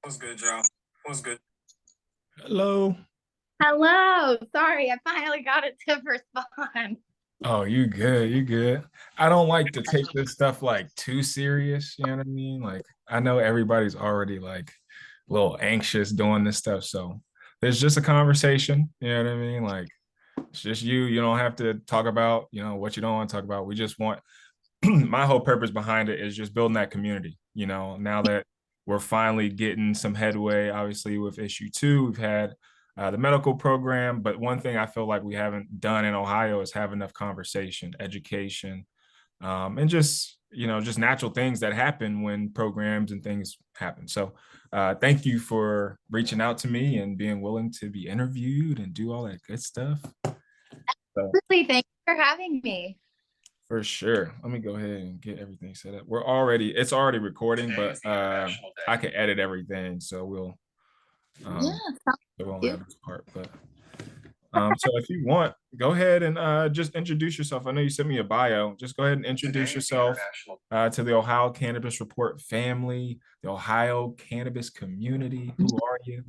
What's good, Joe? What's good? Hello. Hello. Sorry, I finally got it to respond. Oh, you good. You good. I don't like to take this stuff like too serious. You know what I mean? Like, I know everybody's already like a little anxious doing this stuff. So there's just a conversation. You know what I mean? Like, it's just you. You don't have to talk about, what you don't want to talk about. We just want, my whole purpose behind it is just building that community. Now that we're finally getting some headway, obviously with issue two, we've had the medical program. But one thing I feel like we haven't done in Ohio is have enough conversation, education, and just natural things that happen when programs and things happen. So thank you for reaching out to me and being willing to be interviewed and do all that good stuff. So, Really, thank you for having me. for sure. Let me go ahead and get everything set up. It's already recording, but I can edit everything. So Yeah, it won't you. have this part. But so if you want, go ahead and just introduce yourself. I know you sent me a bio. Just go ahead and introduce yourself to the Ohio Cannabis Report family, the Ohio cannabis community. Who are you?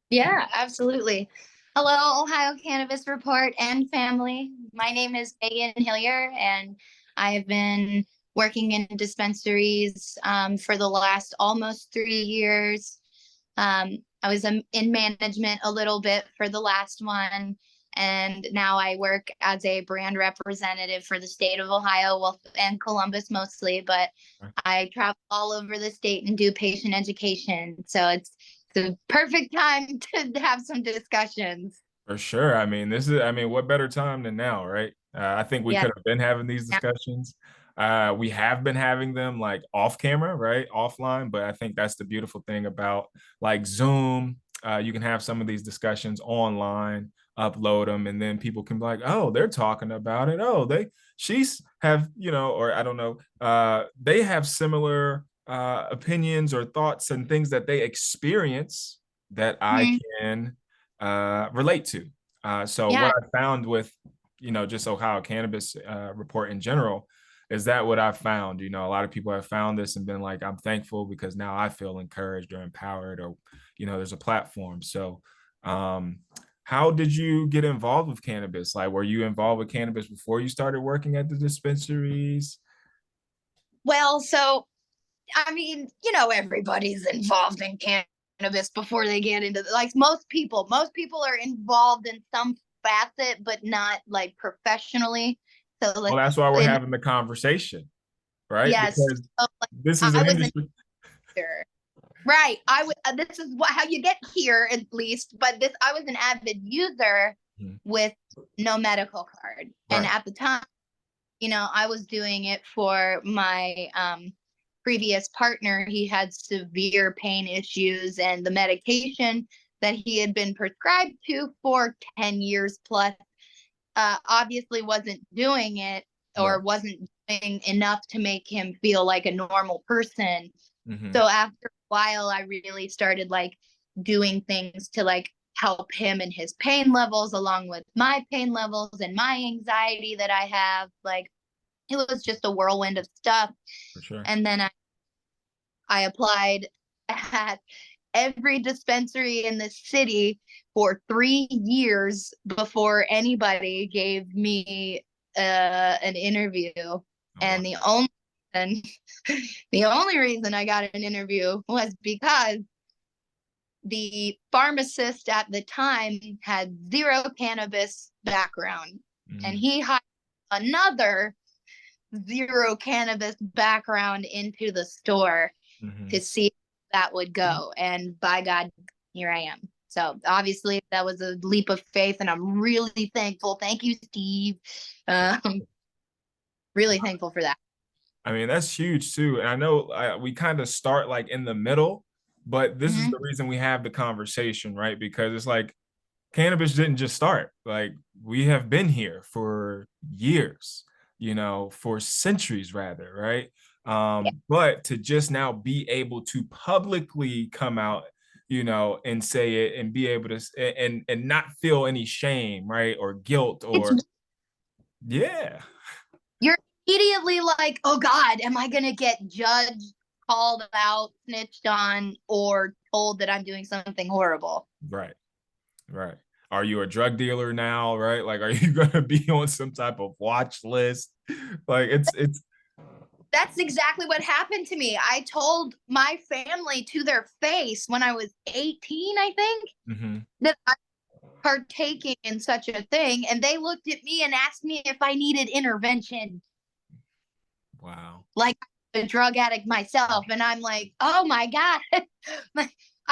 Yeah, absolutely. Hello, Ohio Cannabis Report and family. My name is Meagan Hillyer, and I have been working in dispensaries for the last almost 3 years. I was in management a little bit for the last one, and now I work as a brand representative for the state of Ohio, well, and Columbus mostly, but I travel all over the state and do patient education. So it's the perfect time to have some discussions. For sure. What better time than now, right? I think we Yeah. could have been having these discussions. We have been having them like off camera, right? Offline. But I think that's the beautiful thing about like Zoom. You can have some of these discussions online, upload them, and then people can be like, oh, they're talking about it. Oh, she's have, or I don't know, they have similar opinions or thoughts and things that they experience that I Mhm. can relate to. So Yeah. what I found with, just Ohio Cannabis Report in general, is that what I found. A lot of people have found this and been like, I'm thankful because now I feel encouraged or empowered, or, there's a platform. So how did you get involved with cannabis? Like, were you involved with cannabis before you started working at the dispensaries? Well, so everybody's involved in cannabis before they get into like most people are involved in some facet, but not like professionally. So Well, like that's why we're in having the conversation, right? yes, Because so, like, this is I an was an industry. actor. Right. I would this is how you get here at least, but this I was an avid user Mhm. with no medical card. And Right. at the time, I was doing it for my previous partner. He had severe pain issues, and the medication that he had been prescribed to for 10 years plus obviously wasn't doing it Right. or wasn't doing enough to make him feel like a normal person. Hmm. So after a while, I really started like doing things to like help him and his pain levels along with my pain levels and my anxiety that I have. Like it was just a whirlwind of stuff. For sure. And then I applied at every dispensary in the city for 3 years before anybody gave me an interview. Oh, wow. And and the only reason I got an interview was because the pharmacist at the time had zero cannabis background, and Mhm. he hired another zero cannabis background into the store to Mhm. see if that would go. And by God, here I am. So obviously that was a leap of faith, and I'm really thankful. Thank you, Steve. Um, really thankful for that. That's huge too. And I know we kind of start like in the middle, but this is Mm-hmm. the reason we have the conversation, right? Because it's like cannabis didn't just start. Like we have been here for years, for centuries rather, right? Yeah. But to just now be able to publicly come out, and say it and be able to and not feel any shame, right? Or guilt It's or yeah. you're immediately like, oh God, am I gonna get judged, called out, snitched on, or told that I'm doing something horrible. Right. Right. Are you a drug dealer now? Right. Like, are you going to be on some type of watch list? Like, it's, That's exactly what happened to me. I told my family to their face when I was 18, I think, mhm. that I was partaking in such a thing. And they looked at me and asked me if I needed intervention, Wow. like a drug addict myself. And I'm like, oh my God.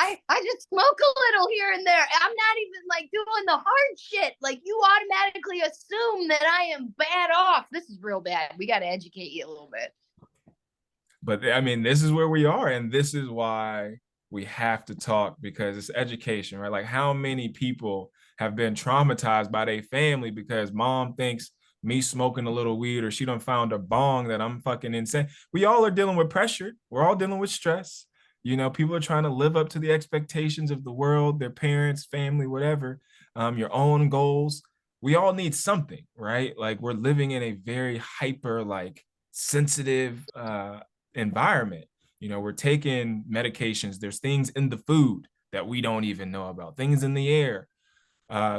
I just smoke a little here and there. I'm not even like doing the hard shit. Like, you automatically assume that I am bad off. This is real bad. We got to educate you a little bit. But I mean, this is where we are, and this is why we have to talk, because it's education, right? Like, how many people have been traumatized by their family because mom thinks me smoking a little weed, or she done found a bong, that I'm fucking insane. We all are dealing with pressure. We're all dealing with stress. You know, people are trying to live up to the expectations of the world, their parents, family, whatever, your own goals. We all need something, right? Like, we're living in a very hyper, like, sensitive environment. You know, we're taking medications. There's things in the food that we don't even know about, things in the air.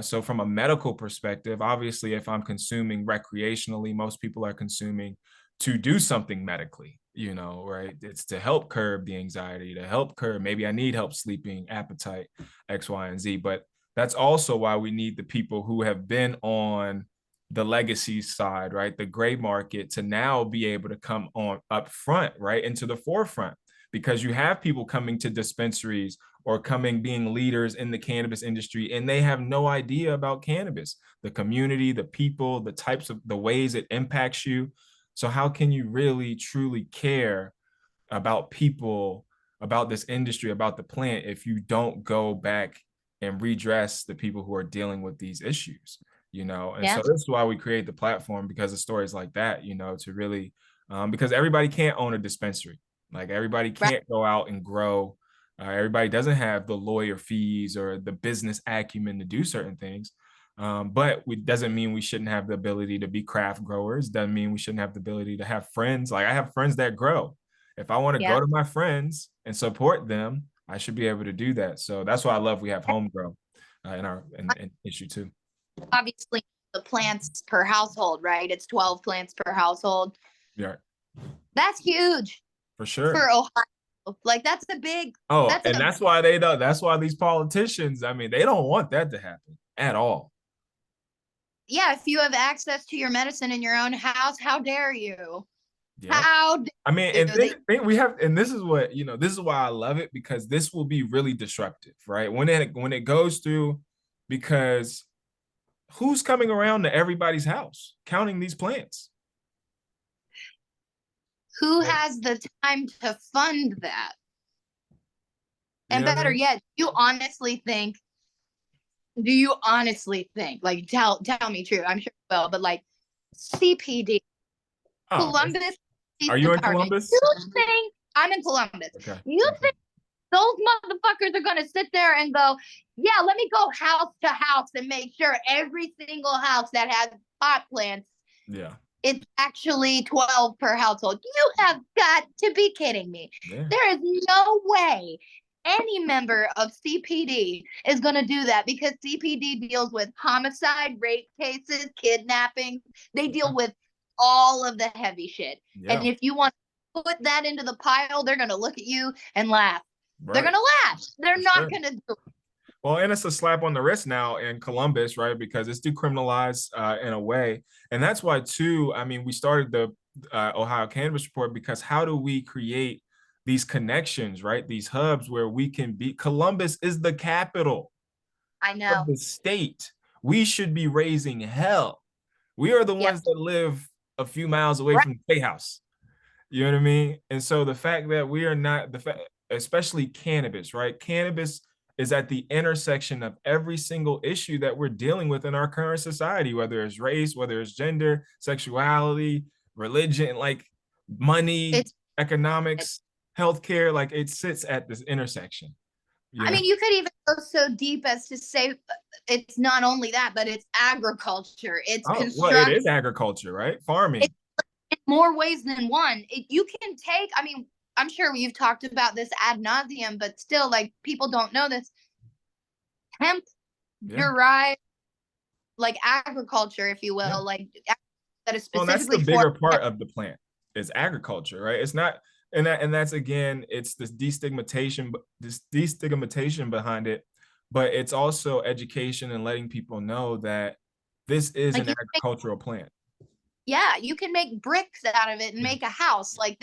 So from a medical perspective, obviously, if I'm consuming recreationally, most people are consuming to do something medically, you know, right? It's to help curb the anxiety, to help curb, maybe I need help sleeping, appetite, X, Y, and Z. But that's also why we need the people who have been on the legacy side, right? The gray market, to now be able to come on up front, right? Into the forefront, because you have people coming to dispensaries or coming being leaders in the cannabis industry, and they have no idea about cannabis, the community, the people, the types of the ways it impacts you. So how can you really truly care about people, about this industry, about the plant, if you don't go back and redress the people who are dealing with these issues, you know? And Yeah. so that's why we create the platform, because of stories like that, you know, to really, because everybody can't own a dispensary. Like, everybody Right. can't go out and grow. Everybody doesn't have the lawyer fees or the business acumen to do certain things. But it doesn't mean we shouldn't have the ability to be craft growers. Doesn't mean we shouldn't have the ability to have friends. Like, I have friends that grow. If I want to go Yeah. to my friends and support them, I should be able to do that. So that's why I love we have home grow in our in issue too. Obviously, the plants per household, right? It's 12 plants per household. Yeah, That's huge for sure. for Ohio. Like, that's a big, Oh, that's and a, that's why they don't. That's why these politicians, I mean, they don't want that to happen at all. yeah, if you have access to your medicine in your own house, how dare you? Yep. How I mean, dare and they? think we have, and this is what, you know, this is why I love it, because this will be really disruptive, right? When it goes through, because who's coming around to everybody's house counting these plants? Who Like, has the time to fund that? you And know what I better mean? yet, do you honestly think, like, tell me true, I'm sure you will, but like, CPD, Oh, Columbus Police are you in Department, you Columbus? think, I'm in Columbus, Okay. you Okay. think those motherfuckers are gonna sit there and go, yeah, let me go house to house and make sure every single house that has pot plants, Yeah. it's actually 12 per household? You have got to be kidding me. Yeah. There is no way any member of CPD is going to do that, because CPD deals with homicide, rape cases, kidnapping. They deal with all of the heavy shit. And Yeah. if you want to put that into the pile, they're going to look at you and laugh. They're Right. going to laugh. They're For not sure. going to do it. Well, and it's a slap on the wrist now in Columbus, right? Because it's decriminalized in a way. And that's why, too, I mean, we started the Ohio Cannabis Report, because how do we create these connections, right? These hubs where we can be. Columbus is the capital I of know. the state. We should be raising hell. We are the Yep. ones that live a few miles away Right. from the state house. You know what I mean? And so the fact that we are not, the fact, especially cannabis, right? Cannabis is at the intersection of every single issue that we're dealing with in our current society, whether it's race, whether it's gender, sexuality, religion, like money, It's, economics, healthcare. Like, it sits at this intersection. You I know? mean, you could even go so deep as to say it's not only that, but it's agriculture, it's Oh, well, it construction, is agriculture, right? it's Farming. in more ways than one. You can take, I mean, I'm sure you've talked about this ad nauseum, but still, like, people don't know this. Hemp Yeah. derived, like, agriculture, if you Yeah. will, like, that is Well, and that's the specifically for bigger part of the plant is agriculture, right? It's not, and that's again, it's this destigmatization behind it, but it's also education and letting people know that this is like an you agricultural plant. yeah, you can make bricks out of it and Yeah. make a house. Like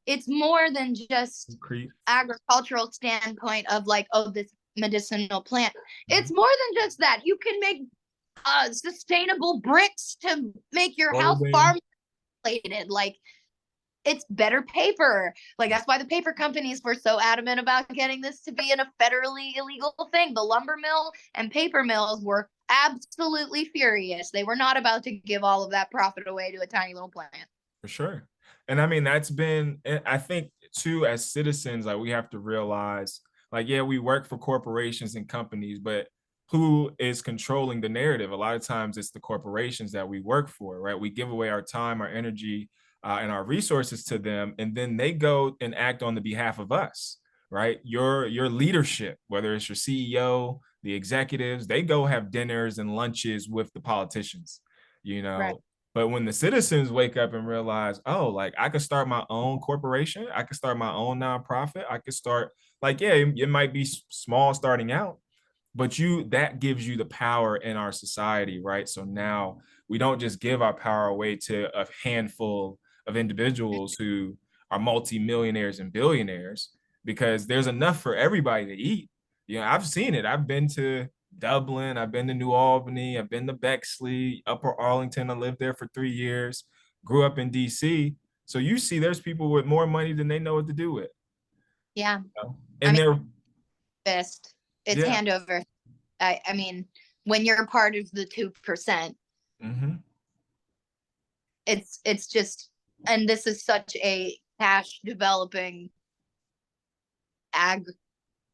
it's more than just Concrete. agricultural standpoint of like, oh, this medicinal plant. It's Mhm. more than just that. You can make sustainable bricks to make your house Clothing. farm related. Like it's better paper. Like that's why the paper companies were so adamant about getting this to be in a federally illegal thing. The lumber mill and paper mills were absolutely furious. They were not about to give all of that profit away to a tiny little plant. For sure. And I mean, that's been, I think too, as citizens, like we have to realize, like, yeah, we work for corporations and companies, but who is controlling the narrative? A lot of times it's the corporations that we work for, right? We give away our time, our energy, and our resources to them, and then they go and act on the behalf of us, right? Your leadership, whether it's your CEO, the executives, they go have dinners and lunches with the politicians, you Right. know, but when the citizens wake up and realize, oh, like I could start my own corporation, I could start my own nonprofit, I could start, like, yeah, it might be small starting out, but that gives you the power in our society, right? So now we don't just give our power away to a handful of individuals who are multimillionaires and billionaires, because there's enough for everybody to eat. You know, I've seen it. I've been to Dublin, I've been to New Albany, I've been to Bexley, Upper Arlington. I lived there for 3 years, grew up in DC. So you see there's people with more money than they know what to do with. Yeah. You know? I And mean, they're, fist. It's yeah. hand over. I mean, when you're a part of the 2%, Hmm. it's just, and this is such a cash developing ag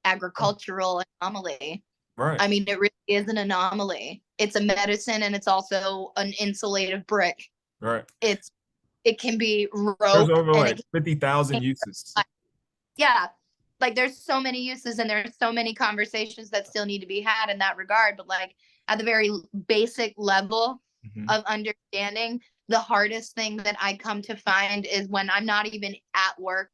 agricultural anomaly. Right, I mean, it really is an anomaly. It's a medicine and it's also an insulative brick. right. It's it can be There's rope over and like 50,000 uses. yeah, like there's so many uses and there's so many conversations that still need to be had in that regard. But like at the very basic level Hmm. of understanding, the hardest thing that I come to find is when I'm not even at work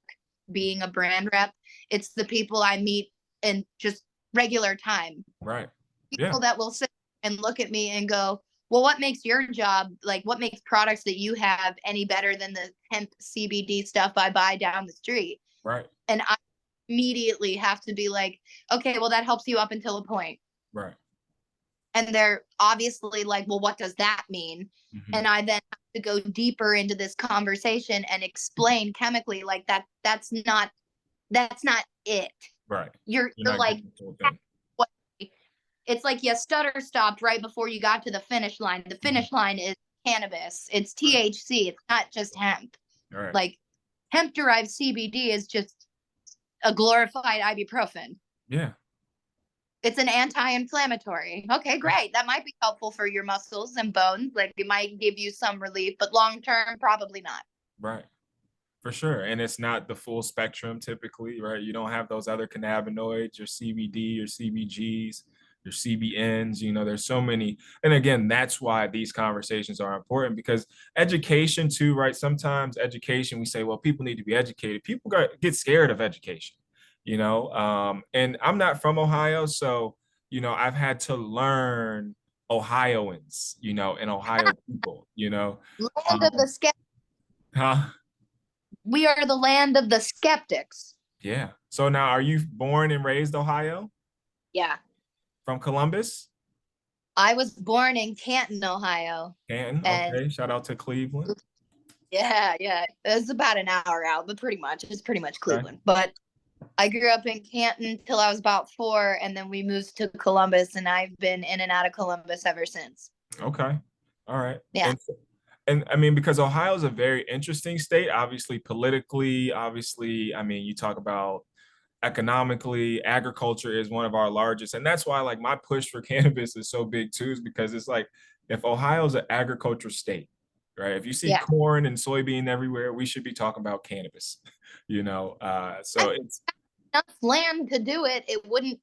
being a brand rep, it's the people I meet in just regular time. Right. Yeah. People that will sit and look at me and go, well, what makes your job, like what makes products that you have any better than the hemp CBD stuff I buy down the street? Right. And I immediately have to be like, okay, well, that helps you up until a point. Right. And they're obviously like, well, what does that mean? Hmm. And I then have to go deeper into this conversation and explain chemically, like that's not it. Right. You're You're not like, getting the whole thing. what? It's like you stutter stopped right before you got to the finish line. The Hmm. finish line is cannabis. It's Right. THC. It's not just hemp. All right. Like hemp derived CBD is just a glorified ibuprofen. Yeah. It's an anti-inflammatory. Okay, great. That might be helpful for your muscles and bones. Like it might give you some relief, but long term, probably not. Right. For sure. And it's not the full spectrum typically, right? You don't have those other cannabinoids, your CBD, your CBGs, your CBNs, there's so many. And again, that's why these conversations are important, because education too, right? Sometimes education, we say, well, people need to be educated. People get scared of education, and I'm not from Ohio. So, I've had to learn Ohioans, and Ohio people, Land of um, the skeptics. huh? We are the land of the skeptics. Yeah. So now, are you born and raised Ohio, Yeah. from Columbus? I was born in Canton, Ohio. Canton. And Okay. Shout out to Cleveland. yeah. It's about an hour out, but it's pretty much Okay. Cleveland. But I grew up in Canton till I was about 4, and then we moved to Columbus, and I've been in and out of Columbus ever since. Okay. All right. Yeah. And I mean, because Ohio is a very interesting state, obviously politically, obviously, I mean, you talk about economically, agriculture is one of our largest. And that's why like my push for cannabis is so big too, is because it's like if Ohio is an agriculture state, right? If you see Yeah. corn and soybean everywhere, we should be talking about cannabis, I so it's enough land to do it. It wouldn't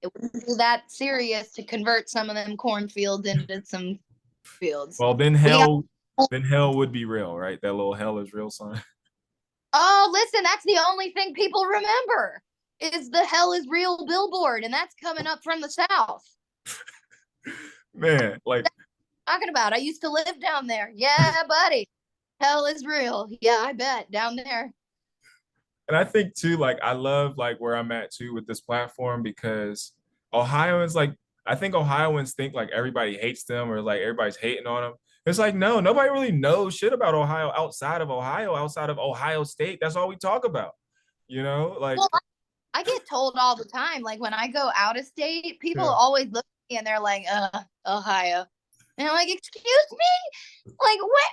be that serious to convert some of them cornfields into some fields. well, then We got hell would be real, right? That little hell is real sign. Oh, listen, that's the only thing people remember is the hell is real billboard, and that's coming up from the south. Man, like Talking about, I used to live down there. Yeah, buddy, hell is real. Yeah, I bet down there. and I think too, like I love like where I'm at too with this platform because Ohioans like I think Ohioans think like everybody hates them or like everybody's hating on them. It's like no, nobody really knows shit about Ohio outside of Ohio State. That's all we talk about. Like Well, I get told all the time, like when I go out of state, people yeah. always look at me and they're like, Ohio. And I'm like, excuse me? Like, what?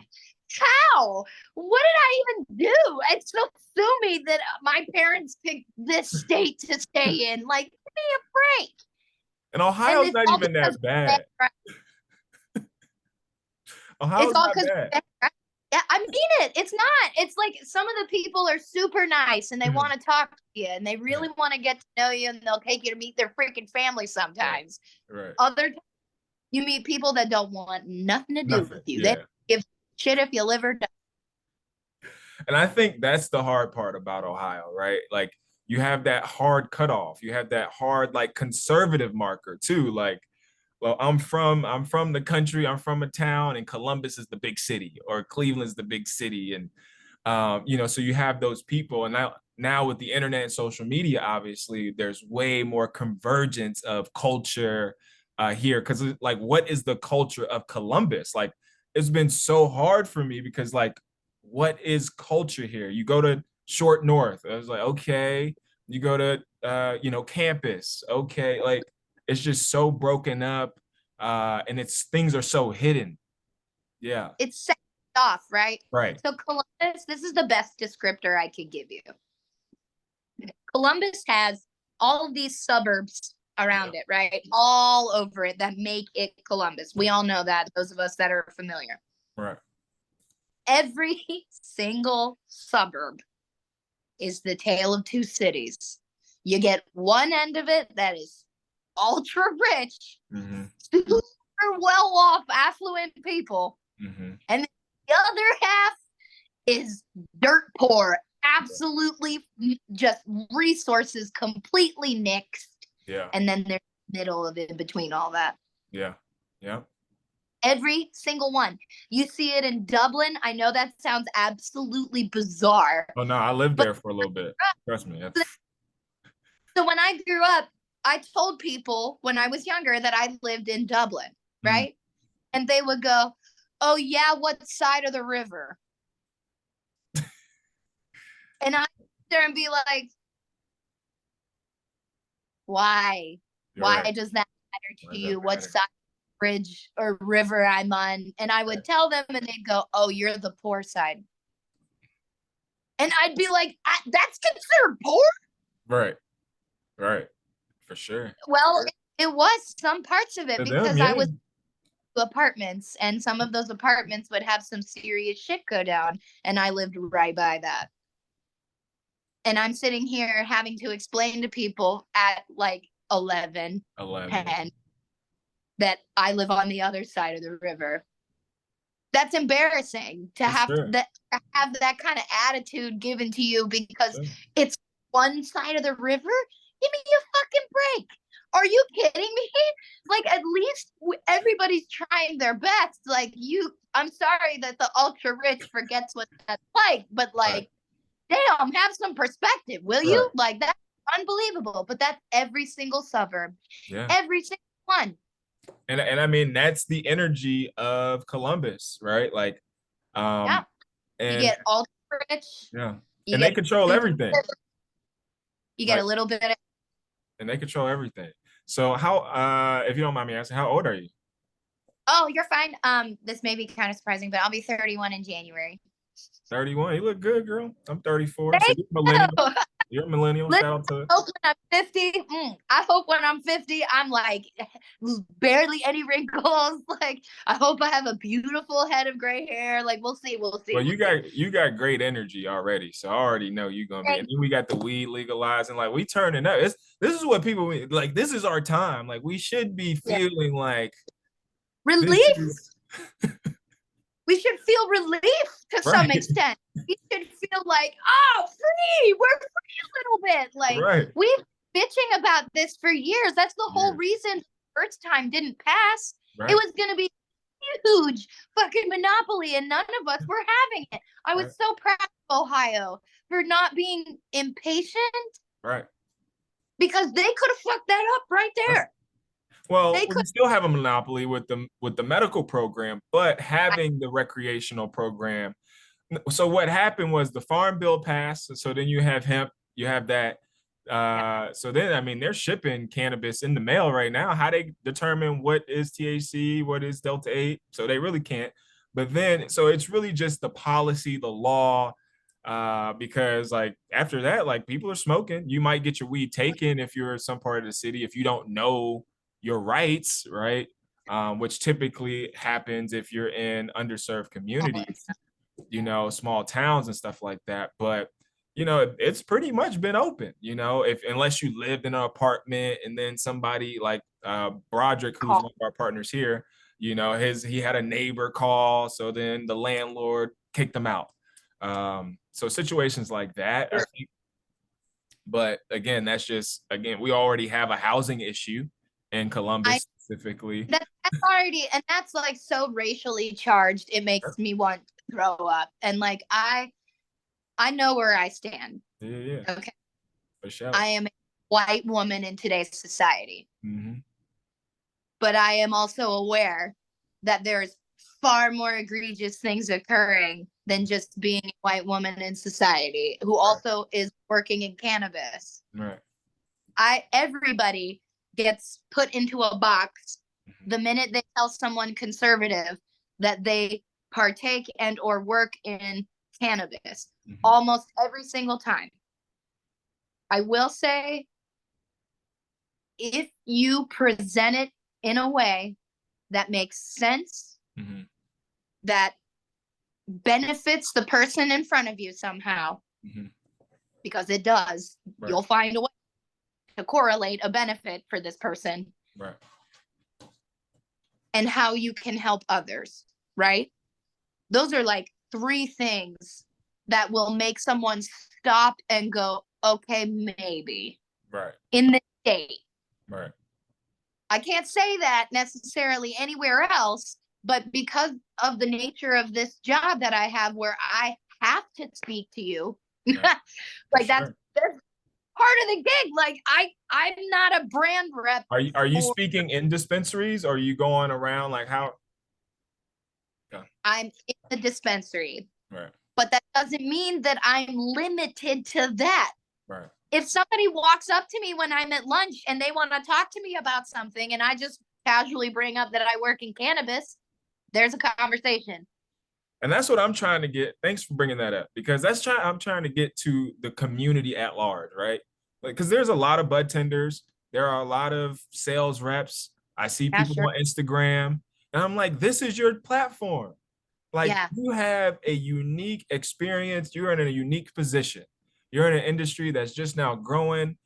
How? What did I even do? It's so sue me that my parents picked this state to stay in. Like, give me a break. And And Ohio's it's not all even because that bad. it's Ohio's all not because bad. yeah, I mean it. It's not. It's like some of the people are super nice and they Mhm. want to talk to you and they Right, really want to get to know you and they'll take you to meet their freaking family right, sometimes. right. Other times, you meet people that don't want nothing to do Nothing. with you. They Yeah. don't give shit if you live or die. And I think that's the hard part about Ohio, right? Like you have that hard cutoff. You have that hard like conservative marker too. Like, well, I'm from the country, I'm from a town, and Columbus is the big city, or Cleveland's the big city. And so you have those people. And now with the internet and social media, obviously, there's way more convergence of culture here. Cause like, what is the culture of Columbus? Like, it's been so hard for me because like what is culture here? You go to Short North. I was like, okay. You go to campus. Okay. Like it's just so broken up. And it's things are so hidden. Yeah. It's set off, right? Right. So Columbus, this is the best descriptor I could give you. Columbus has all of these suburbs Yeah. around it, right? All over it that make it Columbus. We all know that, those of us that are familiar. Right. Every single suburb is the tale of two cities. You get one end of it that is ultra rich, Mm-hmm. super well off, affluent people. Mm-hmm. And the other half is dirt poor, absolutely just resources completely nixed. Yeah. And then there's the middle of it between all that. Yeah. Yeah. Every single one. You see it in Dublin. I know that sounds absolutely bizarre. Oh no, I lived But there for a little bit. Trust me. so when I grew up, I told people when I was younger that I lived in Dublin, Mm. right? And they would go, "Oh yeah, what side of the river?" And I sit there and be like, "Why? You're right. Why does that matter Why to does you? that What matter? side bridge or river I'm on?" And I would Right. tell them, and they'd go, "Oh, you're the poor side." And I'd be like, "That's considered poor?" Right. Right. For sure. Well, it was some parts of it To them, because I yeah. was apartments and some of those apartments would have some serious shit go down and I lived right by that. And I'm sitting here having to explain to people at like 11, 11. 10 that I live on the other side of the river. That's embarrassing to For have sure. that kind of attitude given to you because Sure. it's one side of the river. Give me a fucking break. Are you kidding me? Like at least everybody's trying their best. Like I'm sorry that the ultra rich forgets what that's like, but Right. like, damn, have some perspective, will Right. you? Like that's unbelievable. But that's every single suburb, Yeah. every single one. And I mean that's the energy of Columbus, right? Like Yeah, you and get ultra rich, yeah. you And they get control super, everything. you get Like a little bit of and they control everything. So how if you don't mind me asking, how old are you? Oh, you're fine. This may be kind of surprising, but I'll be 31 in January. 31. You look good, girl. I'm 34. So Thank you're millennial. you. You're a millennial. Listen, Shout out to. I hope when I'm 50, I hope when I'm 50, I'm like barely any wrinkles. Like, I hope I have a beautiful head of gray hair. Like, we'll see, we'll see, Well, we'll see. you got great energy already, so I already know you're gonna be. And then we got the weed legalizing, like we turning up. This is what people like. This is our time. Like we should be Yeah. feeling like this Relief. is We should feel relief to some right, extent. We should feel like, oh, free. We're free a little bit. Like, right, we've been bitching about this for years. That's the whole yeah, reason first time didn't pass. It right, was going to be huge fucking monopoly, and none of us were having it. I right, was so proud of Ohio for not being impatient right. because they could have fucked that up right there. Well, They we could. still have a monopoly with the medical program, but having the recreational program. So what happened was the farm bill passed. So then you have hemp, you have that. So then I mean they're shipping cannabis in the mail right now. How they determine what is THC, what is Delta 8? So they really can't. But then so it's really just the policy, the law, because like after that, like people are smoking. You might get your weed taken if you're in some part of the city if you don't know your rights, right? Which typically happens if you're in underserved communities, you know, small towns and stuff like that. But you know, it's pretty much been open, you know, if unless you lived in an apartment and then somebody like Broderick, who's one of our partners here, you know, he had a neighbor call, so then the landlord kicked them out. So situations like that, I think. But again, that's just again, we already have a housing issue in I Columbus specifically. that's already, and that's like so racially charged. It makes me want to throw up. And like I know where I stand. Yeah, yeah, Okay. for sure. I am a white woman in today's society, Mm-hmm. but I am also aware that there's far more egregious things occurring than just being a white woman in society who Right, also is working in cannabis. right. Everybody gets put into a box Mm-hmm. the minute they tell someone conservative that they partake and or work in cannabis, Mm-hmm. almost every single time. I will say, if you present it in a way that makes sense, Mm-hmm. that benefits the person in front of you somehow, Mm-hmm. because it does, Right, you'll find a way to correlate a benefit for this person right, and how you can help others, right? Those are like three things that will make someone stop and go, okay, maybe right, in this state. right. I can't say that necessarily anywhere else, but because of the nature of this job that I have where I have to speak to you, Right. For like that's sure. part of the gig. Like I'm not a brand rep Are you for speaking in dispensaries or are you going around like how? Yeah, I'm in the dispensary, right, but that doesn't mean that I'm limited to that. right. If somebody walks up to me when I'm at lunch and they want to talk to me about something and I just casually bring up that I work in cannabis, there's a conversation. And that's what I'm trying to get. Thanks for bringing that up because I'm trying to get to the community at large, right? Like, because there's a lot of bud tenders, there are a lot of sales reps. I see Yeah, people sure. on Instagram, and I'm like, this is your platform. Like, Yeah. you have a unique experience. You're in a unique position. You're in an industry that's just now growing.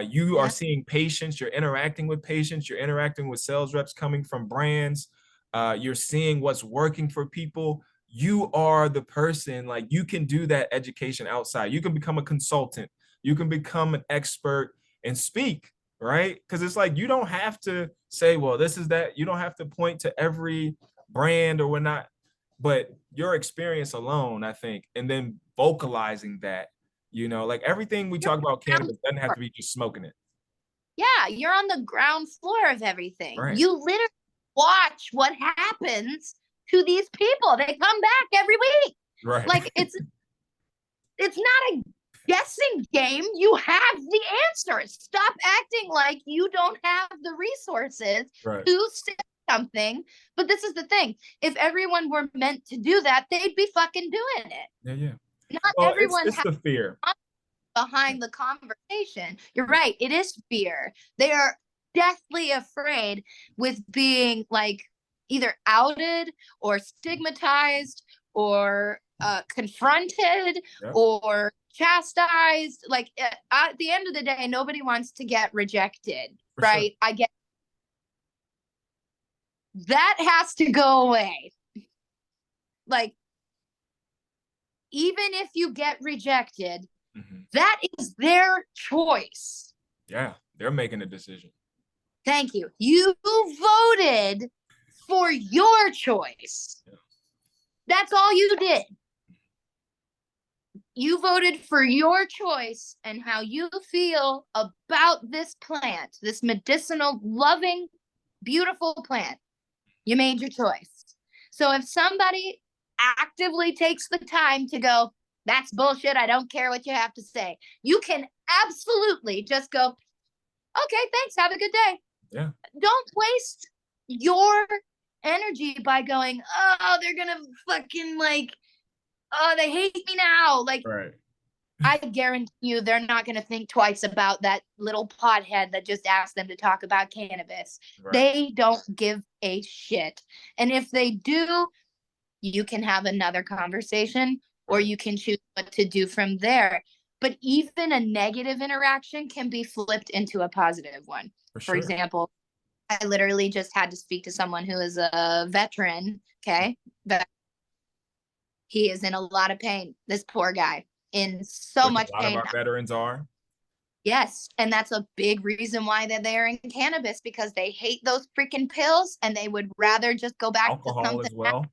You are Yeah. seeing patients. You're interacting with patients. You're interacting with sales reps coming from brands. You're seeing what's working for people. You are the person, like you can do that education outside. You can become a consultant. You can become an expert and speak, right? Because it's like you don't have to say, well, this is that. You don't have to point to every brand or whatnot, but your experience alone, I think, and then vocalizing that, you know, like everything we You're talk about on the cannabis doesn't have ground to be just smoking it, floor. Yeah, you're on the ground floor of everything. right? You literally watch what happens to these people. They come back every week. Right. Like it's not a guessing game. You have the answers. Stop acting like you don't have the resources Right. to say something. But this is the thing. If everyone were meant to do that, they'd be fucking doing it. Yeah, yeah. Not Well, everyone it's has. the fear. behind the conversation. You're right. It is fear. They are deathly afraid with being like either outed or stigmatized or confronted Yeah, or chastised. Like at the end of the day, nobody wants to get rejected, for sure. right? I get that has to go away. Like, even if you get rejected, that is their choice. Yeah, they're making a decision. Thank you. You voted for your choice. Yeah. That's all you did. You voted for your choice and how you feel about this plant, this medicinal, loving, beautiful plant. You made your choice. So if somebody actively takes the time to go, that's bullshit, I don't care what you have to say, you can absolutely just go, okay, thanks, have a good day. Yeah. Don't waste your energy by going, oh, they're gonna fucking like, oh, they hate me now. Like, Right. I guarantee you they're not going to think twice about that little pothead that just asked them to talk about cannabis. Right. They don't give a shit. And if they do, you can have another conversation or Right. you can choose what to do from there. But even a negative interaction can be flipped into a positive one. For For sure. example, I literally just had to speak to someone who is a veteran. Okay. He is in a lot of pain. This poor guy in so Which a much lot of pain. our veterans are. Yes, and that's a big reason why they're there in cannabis, because they hate those freaking pills and they would rather just go back to Alcohol something as well.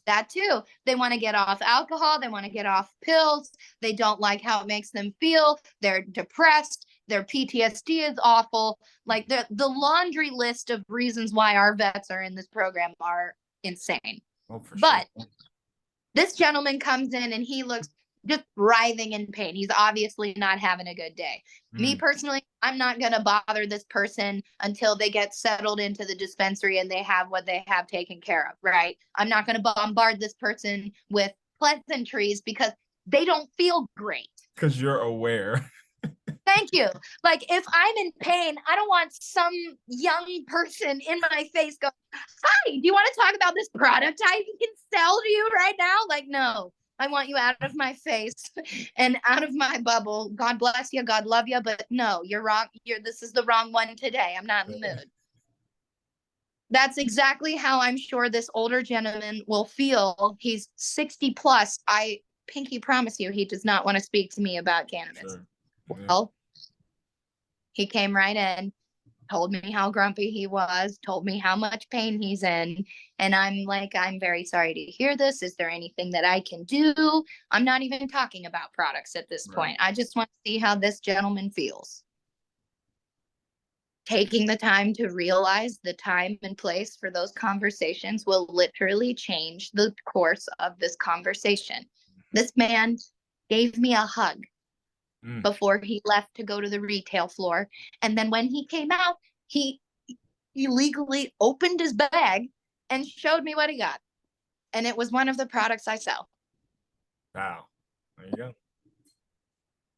that too. They want to get off alcohol, they want to get off pills. They don't like how it makes them feel. They're depressed. Their PTSD is awful. Like the laundry list of reasons why our vets are in this program are insane. Oh, for sure. But this gentleman comes in and he looks just writhing in pain. He's obviously not having a good day. Me personally, I'm not going to bother this person until they get settled into the dispensary and they have what they have taken care of, right? I'm not going to bombard this person with pleasantries because they don't feel great. Because you're aware. Thank you. Like, if I'm in pain, I don't want some young person in my face going, hi, do you want to talk about this product I can sell to you right now? Like, no, I want you out of my face and out of my bubble. God bless you. God love you. But no, you're wrong. This is the wrong one today. I'm not in the mood. That's exactly how I'm sure this older gentleman will feel. He's 60 plus. I pinky promise you, he does not want to speak to me about cannabis. Sure. Yeah. Well, he came right in, told me how grumpy he was, told me how much pain he's in. And I'm like, I'm very sorry to hear this. Is there anything that I can do? I'm not even talking about products at this point. I just want to see how this gentleman feels. Taking the time to realize the time and place for those conversations will literally change the course of this conversation. This man gave me a hug before he left to go to the retail floor. And then when he came out, he illegally opened his bag and showed me what he got. And it was one of the products I sell. Wow. There you go.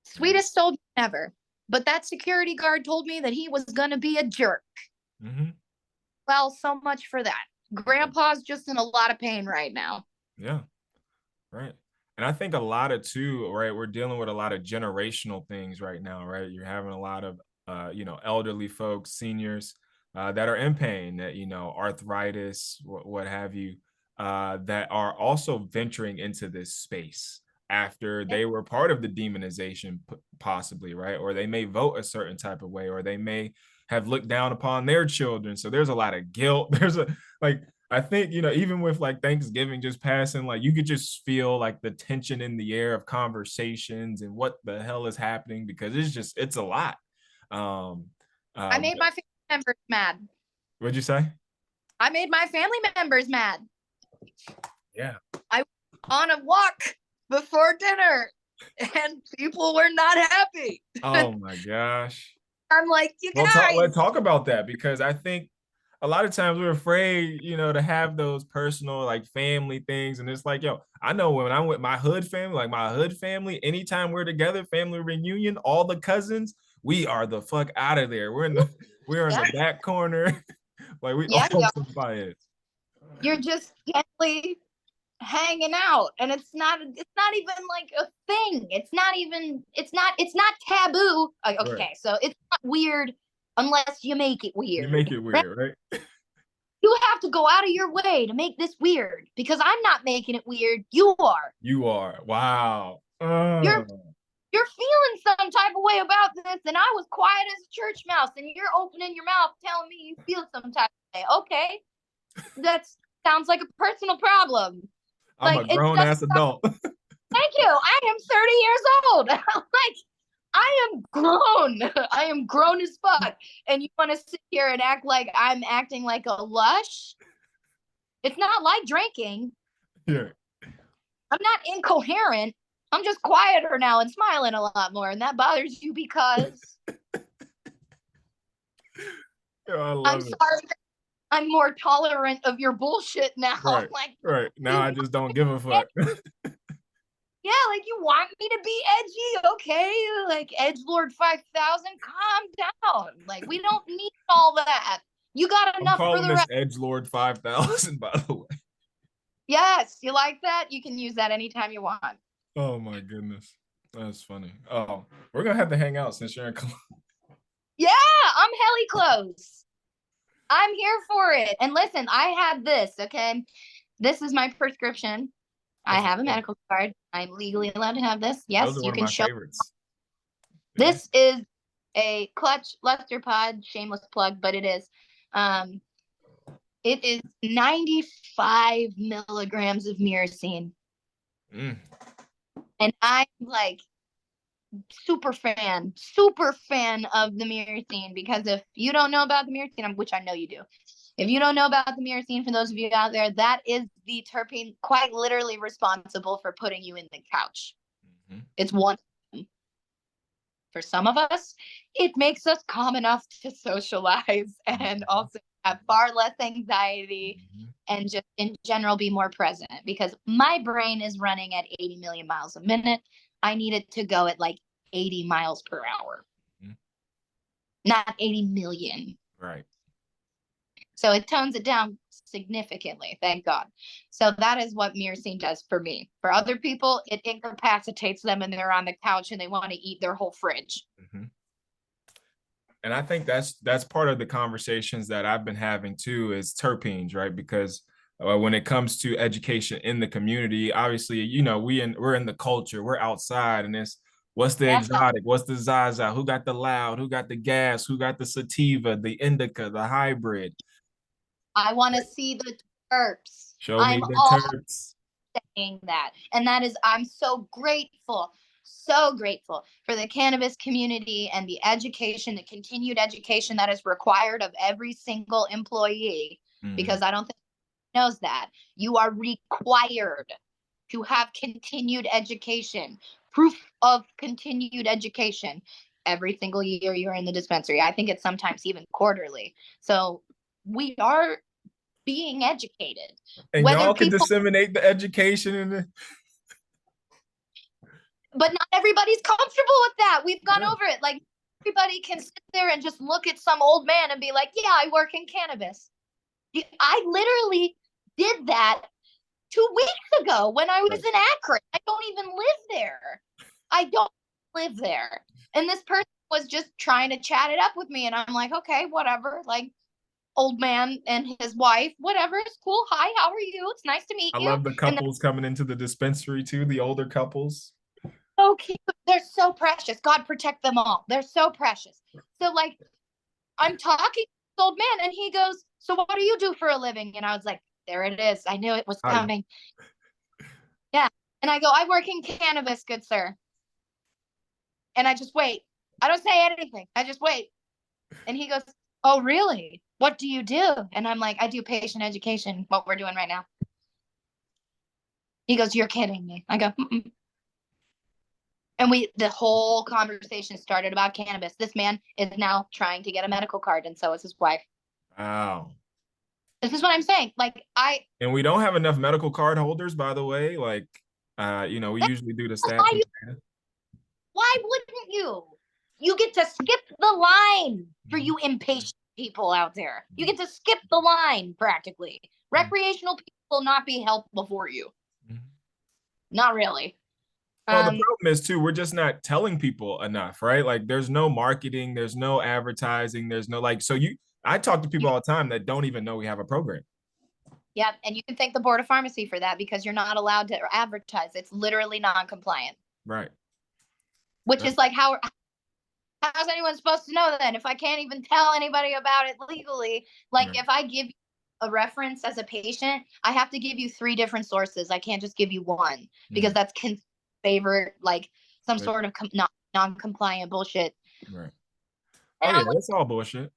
Sweetest soul ever. But that security guard told me that he was going to be a jerk. Well, so much for that. Grandpa's just in a lot of pain right now. Yeah. Right. And I think a lot of too, right, we're dealing with a lot of generational things right now, right? You're having a lot of, elderly folks, seniors that are in pain, that, arthritis, what have you, that are also venturing into this space after they were part of the demonization, possibly, right? Or they may vote a certain type of way, or they may have looked down upon their children. So there's a lot of guilt. I think, even with like Thanksgiving just passing, like you could just feel like the tension in the air of conversations and what the hell is happening, because it's a lot. I made my family members mad. What'd you say? I made my family members mad. Yeah. I went on a walk before dinner and people were not happy. Oh my gosh. I'm like, you Well, guys. let's talk about that, because I think a lot of times we're afraid, to have those personal like family things. And it's like, yo, I know when I'm with my hood family, like my hood family, anytime we're together, family reunion, all the cousins, we are the fuck out of there. We're in the Yeah, back corner. Like we yeah, all some fires. you're just gently hanging out, and it's not even like a thing. It's not taboo. Right. Okay, so it's not weird unless you make it You make weird, it right? weird, right? You have to go out of your way to make this weird, because I'm not making it weird, you are. You are. Wow. you're you're feeling some type of way about this, and I was quiet as a church mouse, and you're opening your mouth telling me you feel some type of way. Okay, that sounds like a personal problem. I'm Like, a it grown doesn't. ass adult. Thank you. I am 30 years old. Like, I am grown. I am grown as fuck. And you want to sit here and act like I'm acting like a lush? It's not like drinking. Yeah. I'm not incoherent. I'm just quieter now and smiling a lot more. And that bothers you because Yo, I I'm love it. sorry. I'm more tolerant of your bullshit now. Right. Like, Right. Now you I just don't give a fuck. yeah, like, you want me to be edgy, okay? Like, Edgelord 5000, calm down. Like, we don't need all that. You got I'm enough for calling the this rest. Edge Lord 5000, by the way. Yes, you like that? You can use that anytime you want. Oh my goodness. That's funny. Oh, we're gonna have to hang out since you're in Colombia. Yeah, I'm helly close. I'm here for it. And listen, I have this, okay? This is my prescription. I That's have a what's up. medical card. I'm legally allowed to have this. Those Yes, are you one of can my show. favorites. Yeah. This is a clutch luster pod, shameless plug, but it is. Um, it is 95 milligrams of myrcene. Mm. And I'm like super fan of the myrcene, because if you don't know about the myrcene, which I know you do, if you don't know about the myrcene, for those of you out there, that is the terpene quite literally responsible for putting you in the couch. Mhm. It's one. For some of us, it makes us calm enough to socialize and Mhm. also have far less anxiety, Mhm. and just in general be more present, because my brain is running at 80 million miles a minute. I need it to go at like 80 miles per hour, Mhm. not 80 million. Right. So it tones it down significantly, thank God. So that is what myrcene does for me. For other people, it incapacitates them and they're on the couch and they want to eat their whole fridge. Mhm. And I think that's part of the conversations that I've been having too is terpenes, right? Because when it comes to education in the community, obviously, we're in the culture, we're outside, and it's what's the That's not. exotic, what's the Zaza, who got the loud, who got the gas, who got the sativa, the indica, the hybrid. I want to see the terps. Show me I'm the all terps. saying that. And that is, I'm so grateful for the cannabis community and the education, the continued education that is required of every single employee, Mhm. because I don't think knows that. You are required to have continued education, proof of continued education every single year you're in the dispensary. I think it's sometimes even quarterly. So we are being educated. And Whether y'all can people, disseminate the education but not everybody's comfortable with that. We've gone yeah. over it. Like, everybody can sit there and just look at some old man and be like, yeah, I work in cannabis. I literally did that 2 weeks ago when I was Right. in Akron. I don't even live there. I don't live there. And this person was just trying to chat it up with me. And I'm like, okay, whatever. Like, old man and his wife, whatever. It's cool. Hi, how are you? It's nice to meet I you. love the And couples coming into the dispensary too, the older couples. so cute. They're so precious. God protect them all. They're so precious. So, like, I'm talking to this old man and he goes, so what do you do for a living? And I was like, there it is. I knew it was Hi. coming. Yeah. And I go, I work in cannabis, good sir. And I just wait. I don't say anything. I just wait. And he goes, oh, really? What do you do? And I'm like, I do patient education, what we're doing right now. He goes, you're kidding me. I go, mm-mm. And the whole conversation started about cannabis. This man is now trying to get a medical card, and so is his wife. Wow. This is what I'm saying. Like And we don't have enough medical card holders, by the way. Like, we that's usually do the why stats. you, why wouldn't you? You get to skip the line for Mhm. you impatient people out there. You get to skip the line practically. Mhm. Recreational people will not be helped before you. Mhm. Not really. Well, the Um, problem is too, we're just not telling people enough, right? Like there's no marketing, there's no advertising, there's no like, I talk to people all the time that don't even know we have a program. yeah, and you can thank the Board of Pharmacy for that because you're not allowed to advertise. It's literally non-compliant, Right. which Right. is like how's anyone supposed to know then if I can't even tell anybody about it legally? Like Right. if I give you a reference as a patient, I have to give you three different sources. I can't just give you one because Mm. that's favorite like some Right. sort of non-compliant bullshit. Right. And Oh yeah, I'm like, that's all bullshit.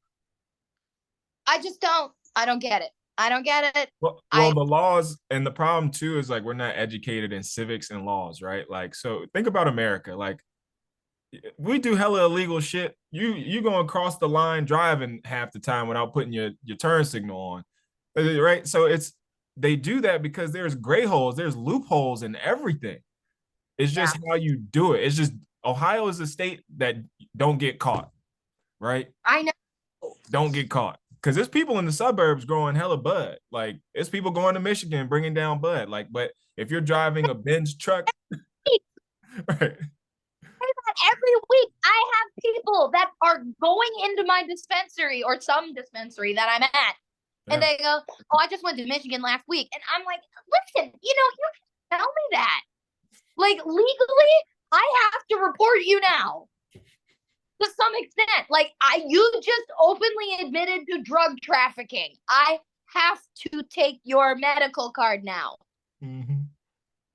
I don't get it. I don't get it. Well, I the laws and the problem too is like we're not educated in civics and laws, right? Like, so think about America. Like, we do hella illegal shit. You going across the line driving half the time without putting your turn signal on, right? So they do that because there's gray holes, there's loopholes in everything. It's yeah, just how you do it. It's just Ohio is a state that don't get caught, right? I know. Don't get caught because there's people in the suburbs growing hella bud. Like it's people going to Michigan bringing down bud. Like, but if you're driving a Benz truck, right? Every week I have people that are going into my dispensary or some dispensary that I'm at, and Yeah. they go, "Oh, I just went to Michigan last week," and I'm like, "Listen, you can tell me that. Like legally, I have to report you now to some extent. Like you just openly admitted to drug trafficking. I have to take your medical card now." Mm-hmm.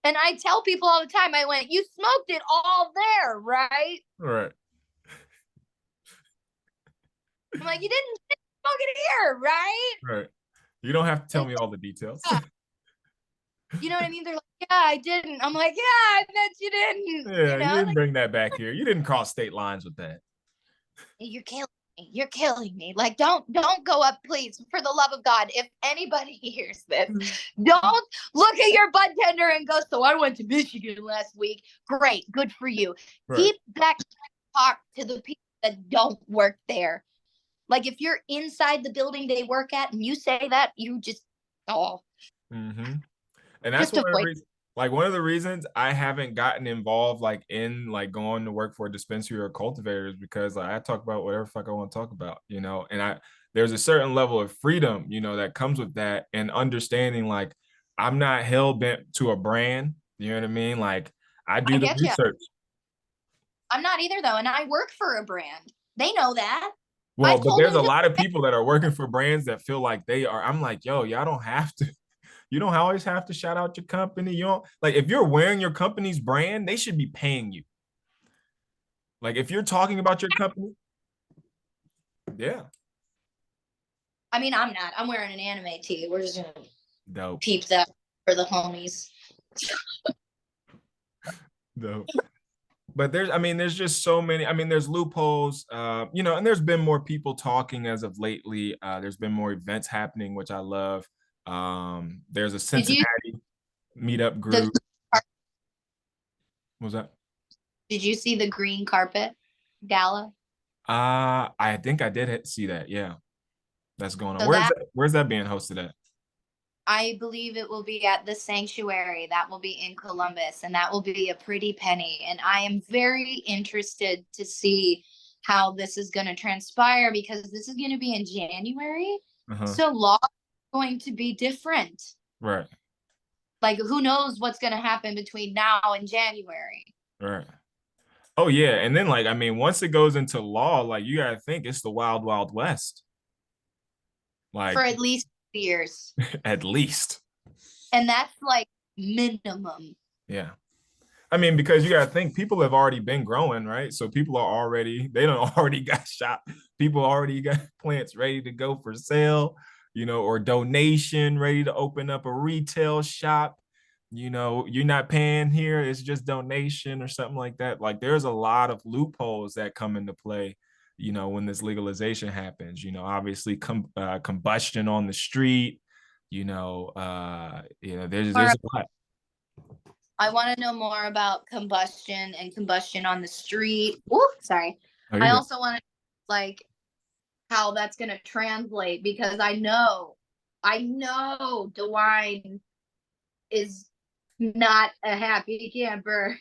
And I tell people all the time, I went, "You smoked it all there, right?" Right. I'm like, "You didn't smoke it here, right?" Right. You don't have to tell And me all the details. yeah, you know what I mean? They're like, "Yeah, I didn't." I'm like, "Yeah, I bet you didn't." Yeah, you didn't bring that back here. You didn't cross state lines with that. You're killing me. You're killing me. Like, don't go up, please, for the love of God. If anybody hears this, don't look at your bud tender and go, "So I went to Michigan last week. Great, good for you." Right. Keep that talk to the people that don't work there. Like, if you're inside the building they work at and you say that, you just oh, Mm-hmm. And that's just one of the avoid. reasons, like one of the reasons I haven't gotten involved like in like going to work for a dispensary or cultivators because like I talk about whatever fuck I want to talk about, and there's a certain level of freedom, that comes with that and understanding like I'm not hell bent to a brand, you know what I mean? Like I I do the get you. research. I'm not either though, and I work for a brand. They know that. Well, I've but told there's them a to lot of people that are working for brands that feel like they are. I'm like, yo, y'all don't have to. You don't always have to shout out your company. You don't like if you're wearing your company's brand, they should be paying you. Like if you're talking about your company, yeah, I mean, I'm not. I'm wearing an anime tee. We're just gonna dope, peep that for the homies. dope. But there's just so many. I mean, there's loopholes, and there's been more people talking as of lately. There's been more events happening, which I love. There's a Did you Cincinnati meetup the group. What was that? Did you see the green carpet gala? I think I did see that. Yeah, that's going on. So that Where's that being hosted at? I believe it will be at the sanctuary. That will be in Columbus, and that will be a pretty penny. And I am very interested to see how this is going to transpire because this is going to be in January. Uh-huh. So law is going to be different. Right. Like who knows what's going to happen between now and January Right. Oh yeah, and then like I mean, once it goes into law, like you gotta think it's the wild, wild west. for Like at least years. at least. And that's like minimum. Yeah. I mean, because you gotta think people have already been growing, right? So people are already, they don't already got shot. People already got plants ready to go for sale, or donation, ready to open up a retail shop. You're not paying here, it's just donation or something like that. Like there's a lot of loopholes that come into play when this legalization happens. Obviously combustion on the street. There's Or a lot. I want to know more about combustion and combustion on the street. Ooh, sorry. Oh, you're I good. also want to like how that's going to translate because I know DeWine is not a happy camper.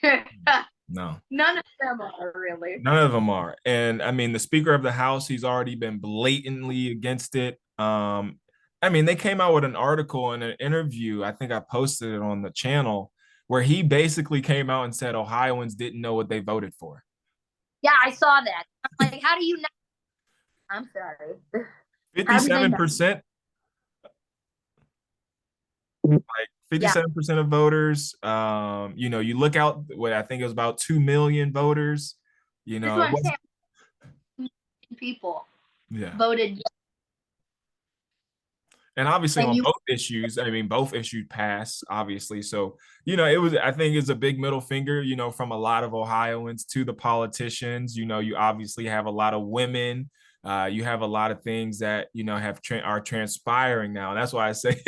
No. None of them are really. None of them are. And I mean, the Speaker of the House, he's already been blatantly against it. I mean, they came out with an article and an interview. I think I posted it on the channel where he basically came out and said Ohioans didn't know what they voted for. Yeah, I saw that. I'm like, how do you not? I'm sorry. How do they not? 57%, like Yeah, 57% of voters. You look out what I think it was about 2 million voters. this is what It I'm was, saying. People yeah. voted, And obviously and on you. both issues, I mean, both issues passed, obviously. So, I think it's a big middle finger, from a lot of Ohioans to the politicians. You obviously have a lot of women. You have a lot of things that, are transpiring now. And that's why I say,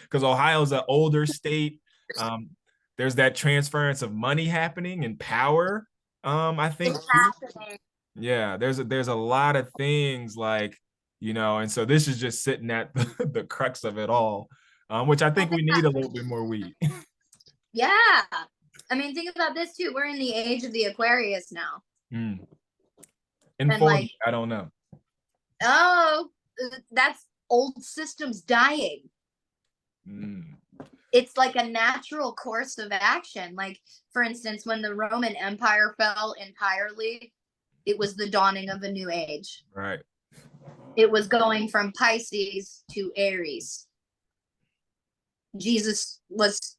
because Ohio is an older state. Um, there's that transference of money happening and power, I think, It's too. happening. Yeah, there's a lot of things like, and so this is just sitting at the crux of it all, which I Well, think we need a little bit more weed. yeah. I mean, think about this too. We're in the age of the Aquarius now. Mm. And Inform me. like, I don't know. oh, that's old systems dying. Mm. It's like a natural course of action. Like, for instance, when the Roman Empire fell entirely, it was the dawning of a new age. Right. It was going from Pisces to Aries. Jesus was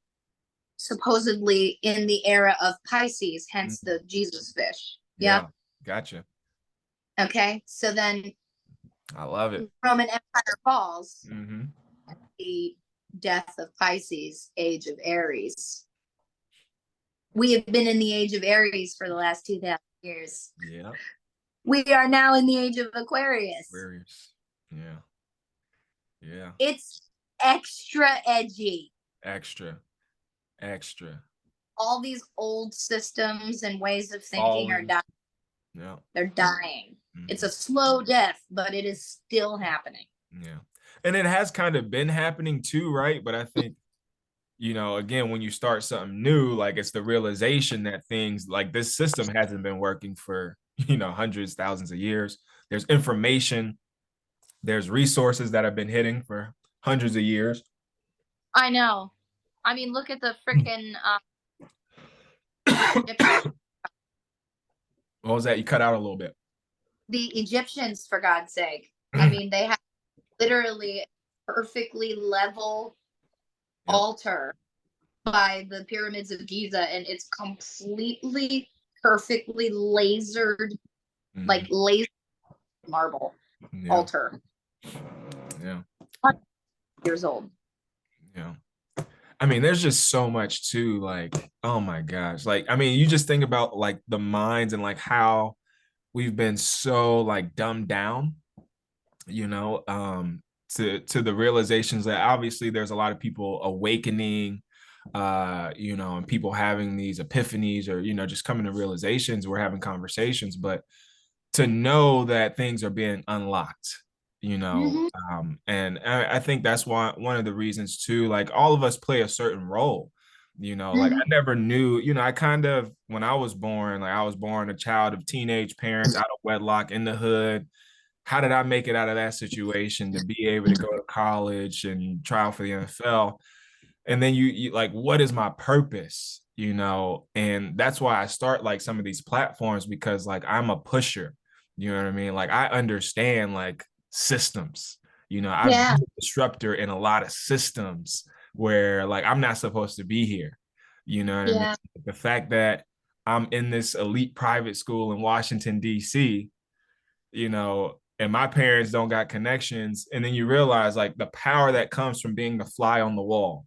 supposedly in the era of Pisces, hence Mm. the Jesus fish. Yep. Yeah. Gotcha. Okay. So then I love it. Roman Empire falls, Hmm. the death of Pisces, age of Aries. We have been in the age of Aries for the last 2,000 years. Yeah. We are now in the age of Aquarius. Aquarius. Yeah. Yeah. It's extra edgy. Extra. Extra. All these old systems and ways of thinking are Falling. dying. Yeah. They're dying. It's Hmm. a slow death, but it is still happening. Yeah. And it has kind of been happening too, right? But I think again, when you start something new, like it's the realization that things like this system hasn't been working for, hundreds, thousands of years. There's information, there's resources that have been hitting for hundreds of years. I know. I mean, look at the freaking What was that? You cut out a little bit. the Egyptians, for God's sake. I mean, they have literally perfectly level Yep. altar by the pyramids of Giza, and it's completely perfectly lasered, like Mhm. laser marble Yeah. altar. Yeah. 100 years old. Yeah. I mean, there's just so much too. Like, oh my gosh. Like, I mean, you just think about like the minds and like how we've been so like dumbed down, to the realizations that obviously there's a lot of people awakening, and people having these epiphanies or, just coming to realizations. We're having conversations, but to know that things are being unlocked, Mm-hmm. and I think that's why one of the reasons too, like all of us play a certain role, like Mm-hmm. I never knew, I kind of, when I was born, like I was born a child of teenage parents out of wedlock in the hood. How did I make it out of that situation to be able to go to college and try out for the NFL? And then you like, what is my purpose? And that's why I start like some of these platforms, because like I'm a pusher, you know what I mean? Like I understand like systems, I've Yeah. been a disruptor in a lot of systems where like I'm not supposed to be here, you know what I mean? Yeah. The fact that I'm in this elite private school in Washington, D.C., and my parents don't got connections. And then you realize like the power that comes from being the fly on the wall.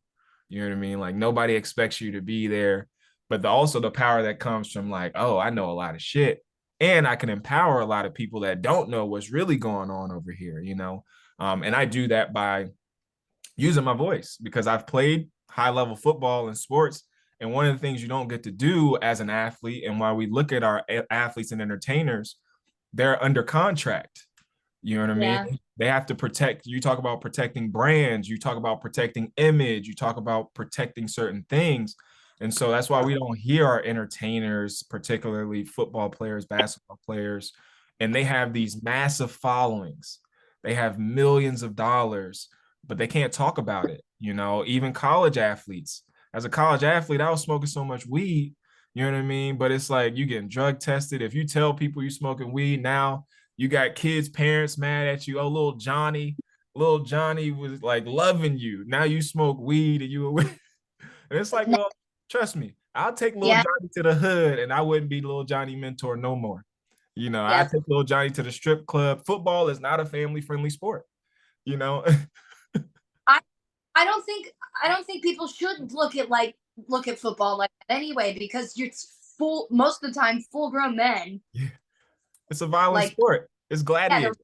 You know what I mean? Like nobody expects you to be there, but also the power that comes from like, oh, I know a lot of shit. and I can empower a lot of people that don't know what's really going on over here, you know. And I do that by using my voice because I've played high level football and sports. And one of the things you don't get to do as an athlete, and why we look at our athletes and entertainers, they're under contract. You know what I mean? Yeah. They have to protect. You talk about protecting brands, you talk about protecting image, you talk about protecting certain things. And so that's why we don't hear our entertainers, particularly football players, basketball players, and they have these massive followings. They have millions of dollars, but they can't talk about it. You know, even college athletes. As a college athlete, I was smoking so much weed, you know what I mean? But it's like you getting drug tested. If you tell people you smoking weed now, you got kids, parents mad at you. Oh, little Johnny was like loving you. Now you smoke weed and you and it's like, well, trust me, I'll take little Yeah. Johnny to the hood and I wouldn't be little Johnny mentor no more. You know, I Yeah. take little Johnny to the strip club. Football is not a family friendly sport, you know. I I don't think people should look at football like that anyway, because you're full most of the time full grown men, Yeah. It's a violent like, sport. It's yeah, they're gladiator.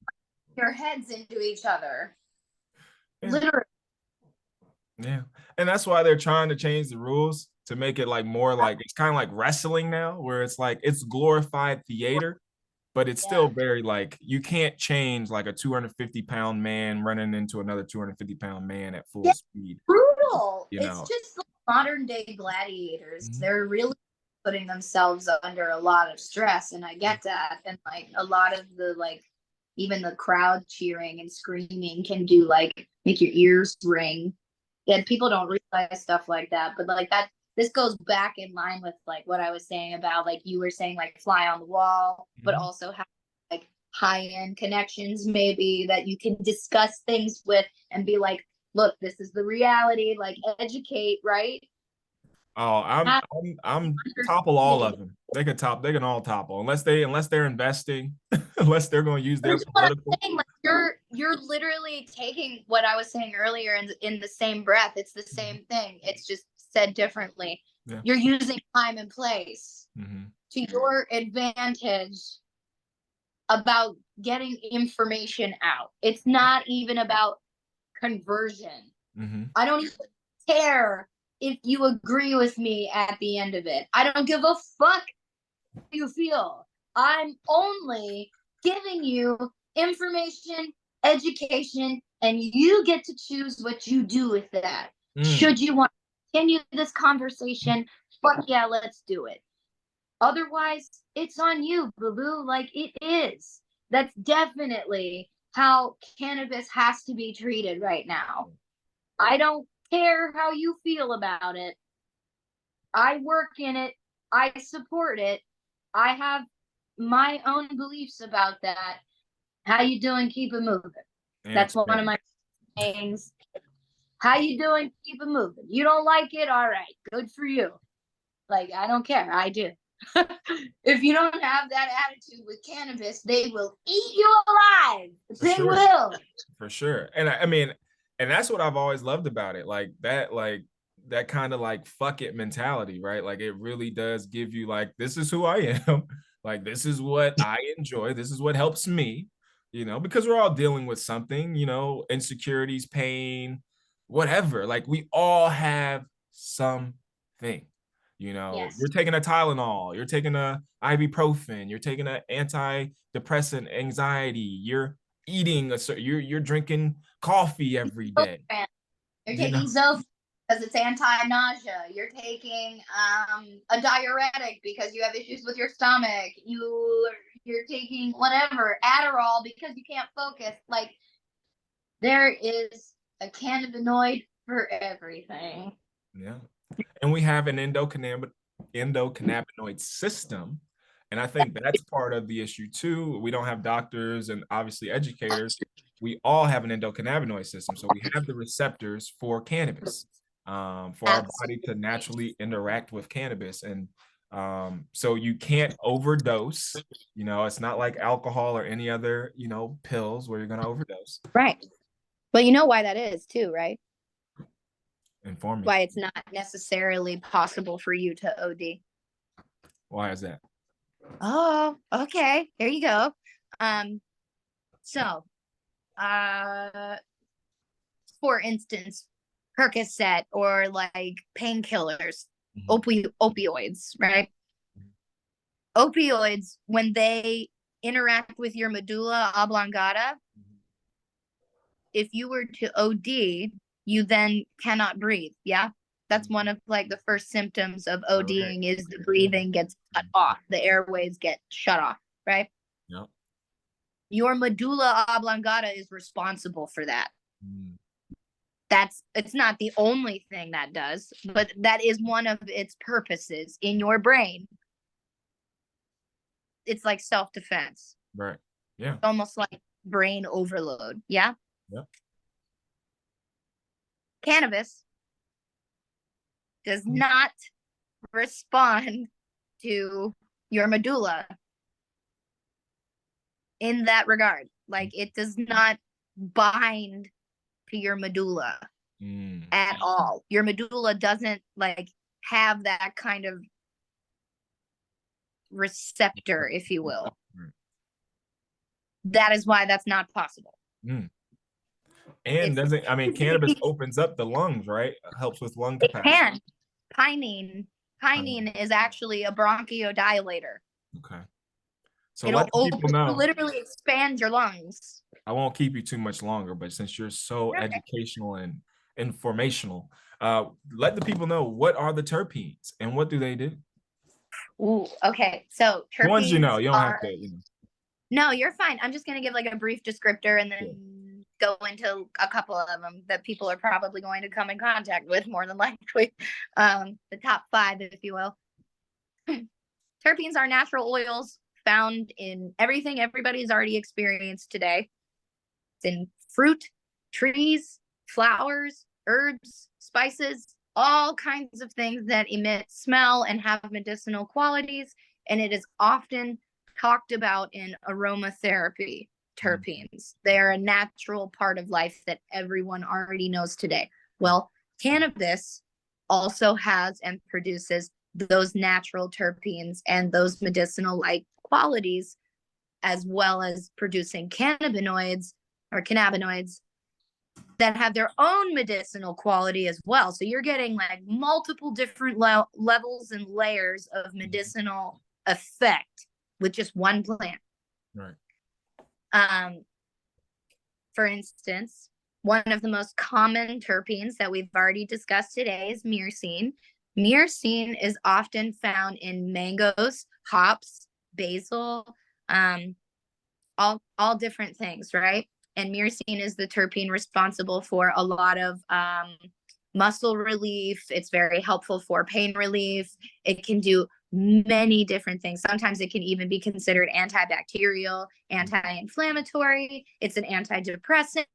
their heads into each other. Yeah. Literally. Yeah. And that's why they're trying to change the rules to make it like more like it's kind of like wrestling now, where it's like it's glorified theater, but it's still Yeah. very like you can't change like a 250-pound man running into another 250-pound man at full Yeah, speed, brutal. you It's know. just like modern day gladiators. Mhm. They're really putting themselves under a lot of stress, and I get that. And like a lot of the like even the crowd cheering and screaming can do like make your ears ring. And people don't realize stuff like that. But like that this goes back in line with like what I was saying about like you were saying like fly on the wall, but Mhm. also have like high end connections maybe that you can discuss things with and be like, look, this is the reality, like educate, right? Oh, I'm Have I'm I'm topple all understanding. of them. They can all topple unless they're investing, unless they're going to use their That's what I'm political. saying. Like you're literally taking what I was saying earlier in the same breath. It's the Mhm. same thing. It's just said differently. Yeah. You're using time and place Hmm. to your advantage about getting information out. It's not even about conversion. Hmm. I don't even care if you agree with me at the end of it. I don't give a fuck how you feel. I'm only giving you information, education, and you get to choose what you do with that. Mm. Should you want to continue this conversation? Fuck yeah, let's do it. Otherwise, it's on you, boo boo. Like it is. That's definitely how cannabis has to be treated right now. I don't care how you feel about it. I work in it. I support it. I have my own beliefs about that. How you doing? Keep it moving. That's Answer one of that. my things. How you doing? Keep it moving. You don't like it? All right. Good for you. Like, I don't care. I do. If you don't have that attitude with cannabis, they will eat you alive. For They sure. will. For sure. And I mean, and that's what I've always loved about it. Like that kind of like fuck it mentality, right? Like it really does give you like, this is who I am. Like this is what I enjoy. This is what helps me, you know, because we're all dealing with something, you know, insecurities, pain, whatever. Like we all have something. You know, Yes. you're taking a Tylenol, you're taking a ibuprofen, you're taking an antidepressant, anxiety, you're eating you're drinking coffee every day, You're you know. taking Zofran because it's anti-nausea. You're taking a diuretic because you have issues with your stomach. You're taking whatever Adderall because you can't focus. Like there is a cannabinoid for everything. Yeah. And we have an endocannabinoid system, and I think that's part of the issue too. We don't have doctors and obviously educators. We all have an endocannabinoid system, so we have the receptors for cannabis, for our body to Absolutely. naturally interact with cannabis. And so you can't overdose. You know, it's not like alcohol or any other, you know, pills where you're going to overdose. Right. Well, you know why that is too, right? Inform me. Why it's not necessarily possible for you to OD. Why is that? Oh, okay. There you go. Um, so, uh, for instance, Percocet or like painkillers, Mhm. opioids, right? Opioids, when they interact with your medulla oblongata, if you were to OD, you then cannot breathe. Yeah. That's one Mhm. of like the first symptoms of Correct. ODing is the breathing gets cut off, the airways get shut off, right? Yep. Your medulla oblongata is responsible for that. Mm. It's not the only thing that does, but that is one of its purposes in your brain. It's like self-defense, Right. Yeah. almost like brain overload. Yeah. Yep. Cannabis does not respond to your medulla in that regard. Like it does not bind to your medulla Mm. at all. Your medulla doesn't like have that kind of receptor, if you will. Right. That is why that's not possible. Mm. And It's doesn't, I mean, cannabis opens up the lungs, right? Helps with lung it capacity. can. Pinene, pinene is actually a bronchodilator. Okay. So let the people It'll know. literally expand your lungs. I won't keep you too much longer, but since you're so educational and informational, let the people know what are the terpenes and what do they do? Ooh, okay. So The ones you know, terpenes you don't have are to, you know. no, you're fine. I'm just gonna give like a brief descriptor and Yeah. then go into a couple of them that people are probably going to come in contact with more than likely. The top five, if you will. Terpenes are natural oils found in everything everybody's already experienced today. It's in fruit, trees, flowers, herbs, spices, all kinds of things that emit smell and have medicinal qualities. And it is often talked about in aromatherapy terpenes. They are a natural part of life that everyone already knows today. Well, cannabis also has and produces those natural terpenes and those medicinal like qualities, as well as producing cannabinoids or cannabinoids that have their own medicinal quality as well. So you're getting like multiple different levels and layers of medicinal effect with just one plant. Right. Um, for instance, one of the most common terpenes that we've already discussed today is myrcene. Myrcene is often found in mangoes, hops, basil, um, all different things, right? And myrcene is the terpene responsible for a lot of muscle relief. It's very helpful for pain relief. It can do many different things. Sometimes it can even be considered antibacterial, anti-inflammatory. It's an antidepressant.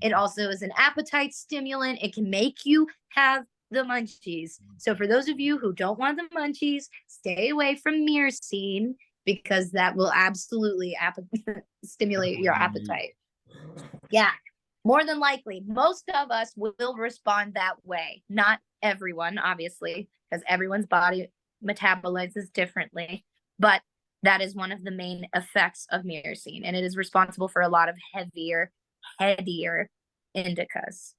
It also is an appetite stimulant. It can make you have the munchies. So for those of you who don't want the munchies, stay away from myrcene because that will absolutely stimulate your appetite. Yeah, more than likely, most of us will respond that way. Not everyone, obviously, because everyone's body metabolizes differently. But that is one of the main effects of myrcene, and it is responsible for a lot of headier indicas.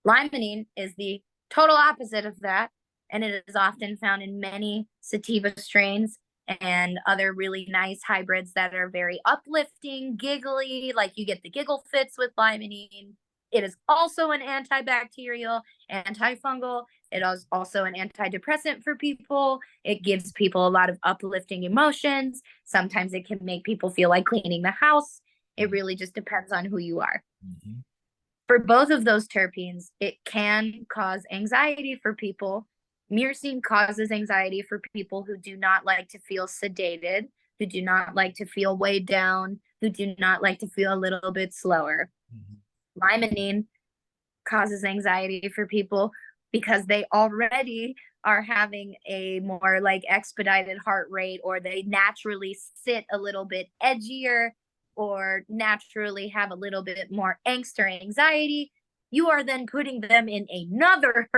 Limonene is the total opposite of that, and it is often found in many sativa strains and other really nice hybrids that are very uplifting, giggly, like you get the giggle fits with limonene. It is also an antibacterial, antifungal. It is also an antidepressant for people. It gives people a lot of uplifting emotions. Sometimes it can make people feel like cleaning the house. It really just depends on who you are. Mm-hmm. For both of those terpenes, it can cause anxiety for people. Myrcene causes anxiety for people who do not like to feel sedated, who do not like to feel weighed down, who do not like to feel a little bit slower. Limonene causes anxiety for people because they already are having a more like expedited heart rate, or they naturally sit a little bit edgier, or naturally have a little bit more angst or anxiety. You are then putting them in another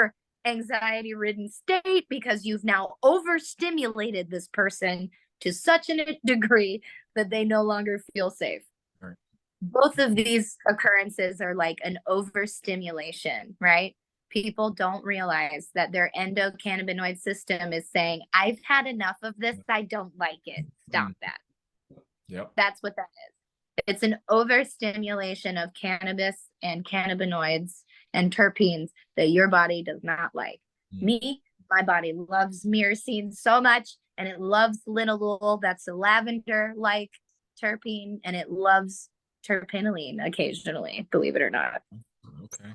anxiety ridden state because you've now overstimulated this person to such a degree that they no longer feel safe. Right. Both of these occurrences are like an overstimulation, right? People don't realize that their endocannabinoid system is saying, I've had enough of this. I don't like it. Stop Mm. that. Yep. That's what that is. It's an overstimulation of cannabis and cannabinoids and terpenes that your body does not like. Mm. Me, my body loves myrcene so much, and it loves linalool. That's a lavender like terpene, and it loves terpinolene occasionally, believe it or not. Okay.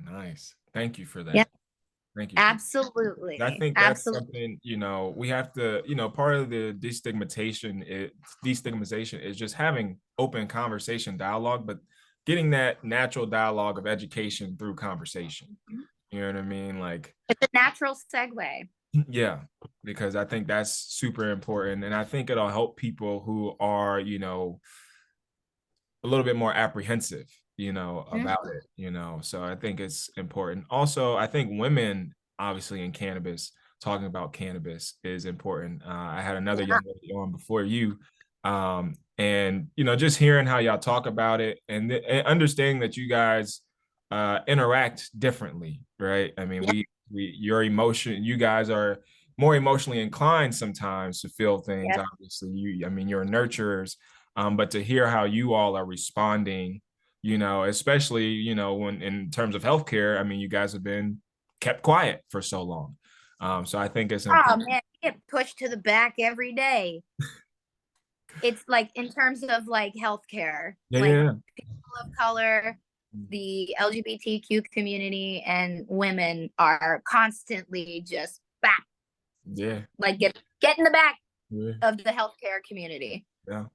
Nice. Thank you for Yeah, that. Thank you for that. I absolutely. think that's Absolutely. something, we have to, part of the destigmatization is just having open conversation dialogue, but getting that natural dialogue of education through conversation. You know what I mean? Like, It's a natural segue. yeah, because I think that's super important. And I think it'll help people who are, a little bit more apprehensive, about it, So I think it's important. Also, I think women, obviously, in cannabis, talking about cannabis is important. I had another Yeah. young lady on before you, and just hearing how y'all talk about it and understanding that you guys interact differently, right? I mean, Yeah. you guys are more emotionally inclined sometimes to feel things. Yes. Obviously, I mean, you're nurturers, but to hear how you all are responding, especially, when in terms of healthcare, I mean, you guys have been kept quiet for so long. So I think it's Oh important. man, you get pushed to the back every day. It's like in terms of like healthcare, Yeah, like yeah, people of color, the LGBTQ community, and women are constantly just back, yeah, like get in the back yeah, of the healthcare community. yeah.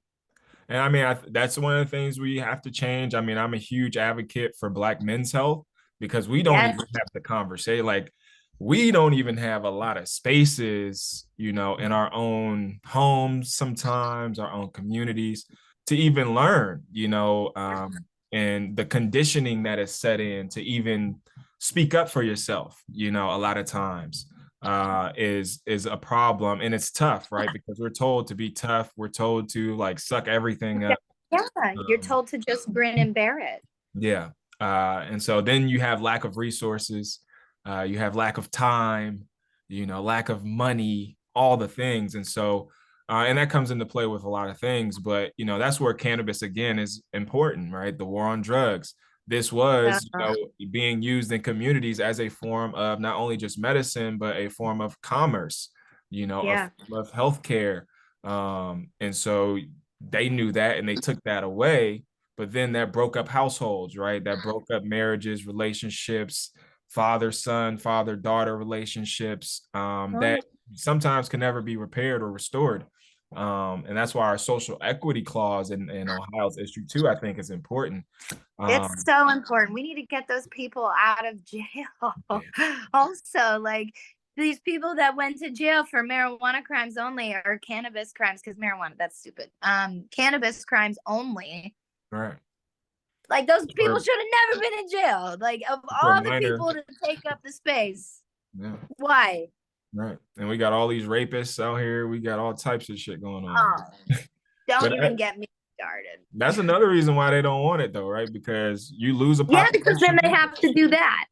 And I mean, that's one of the things we have to change. I mean, I'm a huge advocate for Black men's health because we don't Yes. even have the conversation. Like, we don't even have a lot of spaces, in our own homes, sometimes our own communities to even learn, and the conditioning that is set in to even speak up for yourself, a lot of times is a problem, and it's tough, right? Because we're told to be tough, we're told to like suck everything up. Yeah, you're um, told to just grin and bear it. yeah. And so then you have lack of resources, you have lack of time, lack of money, all the things. And so, and that comes into play with a lot of things, but, that's where cannabis again is important, right? The war on drugs. This Yeah. was, being used in communities as a form of not only just medicine, but a form of commerce, Yeah. of healthcare. And so they knew that and they took that away, but then that broke up households, right? That broke up marriages, relationships, father son, father daughter relationships, that sometimes can never be repaired or restored. And that's why our social equity clause in Ohio's issue too, I think, is important. It's um, so important. We need to get those people out of jail. yeah, Also, like these people that went to jail for marijuana crimes only or cannabis crimes, because marijuana, that's stupid. Cannabis crimes only. right. Like those people For, should have never been in jail. Like of for all the minor, people to take up the space. yeah, Why? right. And we got all these rapists out here. We got all types of shit going on. Oh, don't But even get me started. that's another reason why they don't want it though, right? Because you lose a Yeah, because then population. they have to do that.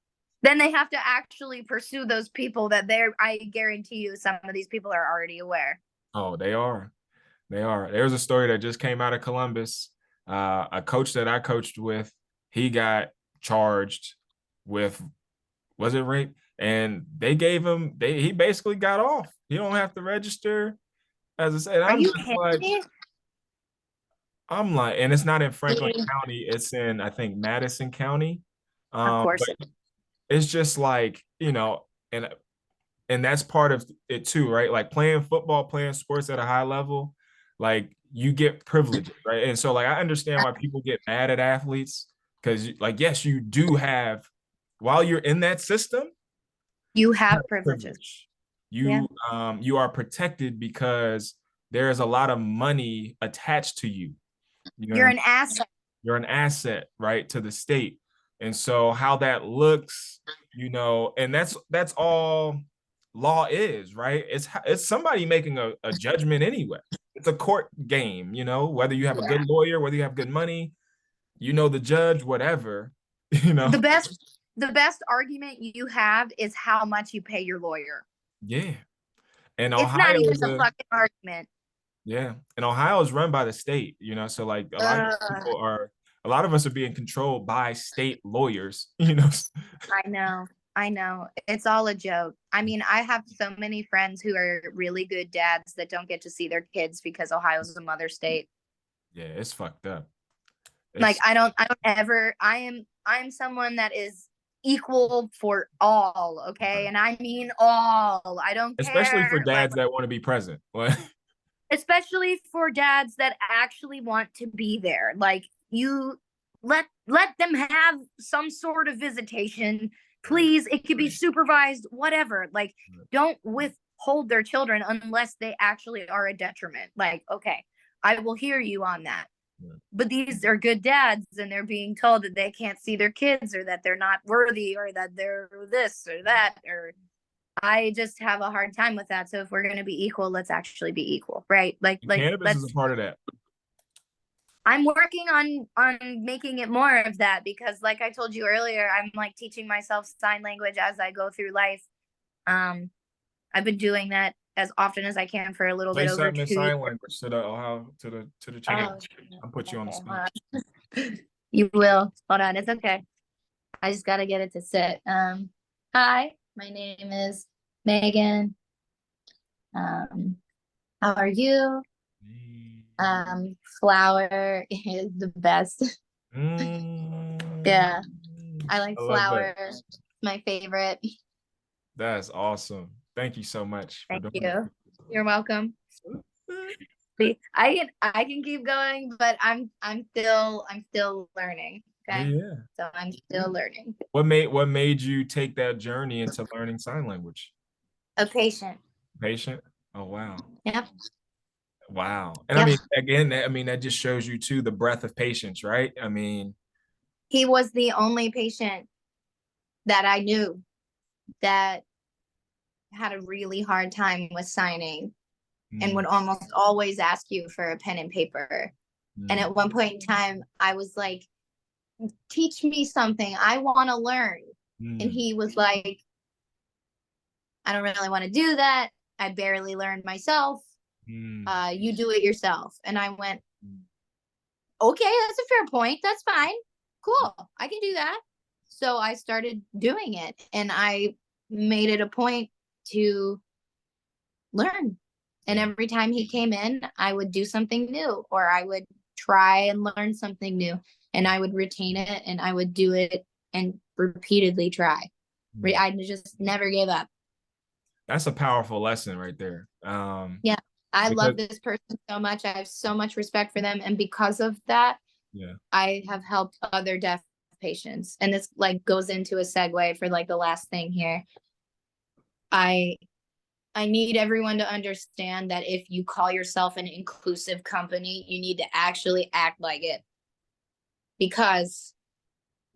Then they have to actually pursue those people that they're, I guarantee you, some of these people are already aware. Oh, they are. They are. There's a story that just came out of Columbus. A coach that I coached with, he got charged with, was it rape? And they gave him, he basically got off. He don't have to register. As I said, Are you kidding me? I'm like, and it's not in Franklin County, it's in, I think, Madison County. Of course. But it's just like, and that's part of it too, right? Like playing football, playing sports at a high level, like you get privileges, right? And so like I understand why people get mad at athletes because like yes, you do have while you're in that system, You you have have privileges. privilege. Yeah. You are protected because there is a lot of money attached to you. You know what You're I mean? an asset. You're an asset, right, to the state. And so how that looks, and that's all law is, right? It's somebody making a judgment anyway. It's a court game, whether you have a good Yeah. lawyer, whether you have good money, the judge, whatever, you know. The best argument you have is how much you pay your lawyer. Yeah. And It's not Ohio even is a fucking argument. yeah. And Ohio is run by the state, so like Uh, a lot of us are being controlled by state lawyers, I know. I know. It's all a joke. I mean, I have so many friends who are really good dads that don't get to see their kids because Ohio's a mother state. Yeah, it's fucked up. Like It's I don't ever I am someone that is equal for all, okay? And I mean all. I don't especially for care. Like dads that want to be present. Like, especially for dads that actually want to be there. Like you let them have some sort of visitation, right, please. It could be supervised, whatever. Like don't withhold their children unless they actually are a detriment. Like okay, I will hear you on that. right. But these are good dads and they're being told that they can't see their kids or that they're not worthy or that they're this or that. Or I just have a hard time with that. So if we're going to be equal, let's actually be equal, right? like And like cannabis is a let's part of that. I'm working on making it more of that because like I told you earlier, I'm like teaching myself sign language as I go through life. um I've been doing that as often as I can for a little Say bit over something in 2 years. sign language to the Ohio to the chat. Oh, I'll put you on the okay, spot. you will. Hold on, it's okay. I just got to get it to sit. Hi, my name is Megan. Um, how are you? Flower is the best. Mm, Yeah, I like I love that. flower. My favorite. That's awesome. Thank you so much for Thank doing you. You're welcome. See, I can keep going, but I'm still learning. that. Okay, Yeah. so I'm still learning. What made you take that journey into learning sign language? A patient. Patient? Oh wow. Yep. Wow. And I Yep. mean, again, that just shows you too the breadth of patience, right? I mean, He was the only patient that I knew that had a really hard time with signing and mm, would almost always ask you for a pen and paper. And mm, at one point in time, I was like, teach me something. I want to learn. And mm, he was like, I don't really want to do that. I barely learned myself. mm, You do it yourself. And I went, mm, okay, that's a fair point. That's fine. Cool. I can do that. So I started doing it and I made it a point to learn. And yeah, every time he came in, I would do something new or I would try and learn something new and I would retain it and I would do it and repeatedly try. mm. I just never gave up. That's a powerful lesson right there. Yeah. I Because love this person so much. I have so much respect for them. And because of that, yeah, I have helped other deaf patients. And this like goes into a segue for like the last thing here. I I need everyone to understand that if you call yourself an inclusive company, you need to actually act like it. Because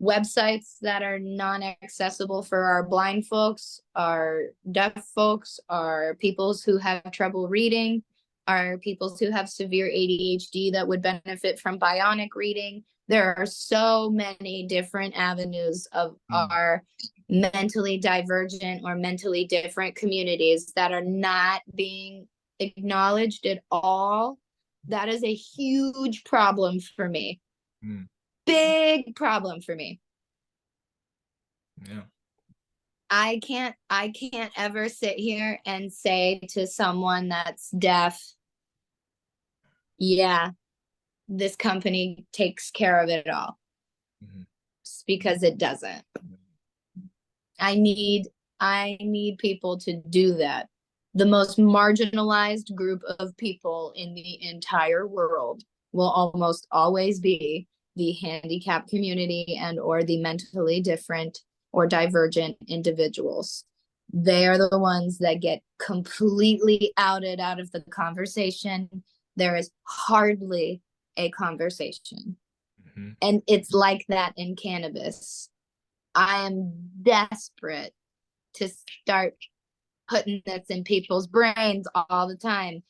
websites that are non-accessible for our blind folks, our deaf folks, our peoples who have trouble reading, our peoples who have severe ADHD that would benefit from bionic reading. There are so many different avenues of mm, our mentally divergent or mentally different communities that are not being acknowledged at all. That is a huge problem for me. mm, Big problem for me. yeah, I can't ever sit here and say to someone that's deaf, yeah, this company takes care of it all. mhm, It's because it doesn't. I need people to do that. The most marginalized group of people in the entire world will almost always be the handicapped community and or the mentally different or divergent individuals. They are the ones that get completely outed out of the conversation. There is hardly a conversation. mhm, And it's like that in cannabis. I am desperate to start putting this in people's brains all the time.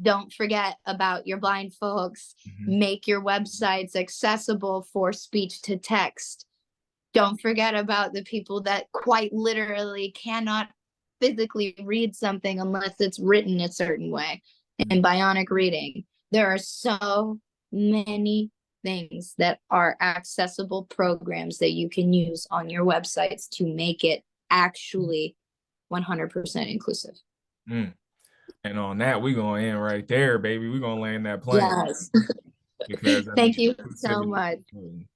Don't forget about your blind folks. Mhm. Make your websites accessible for speech to text. Don't forget about the people that quite literally cannot physically read something unless it's written a certain way in bionic reading. There are so many things that are accessible programs that you can use on your websites to make it actually 100% inclusive. Mm. And on that, we're going to end right there, baby. We're going to land that plane Yes. because I mean, Thank you so inclusivity is much. important.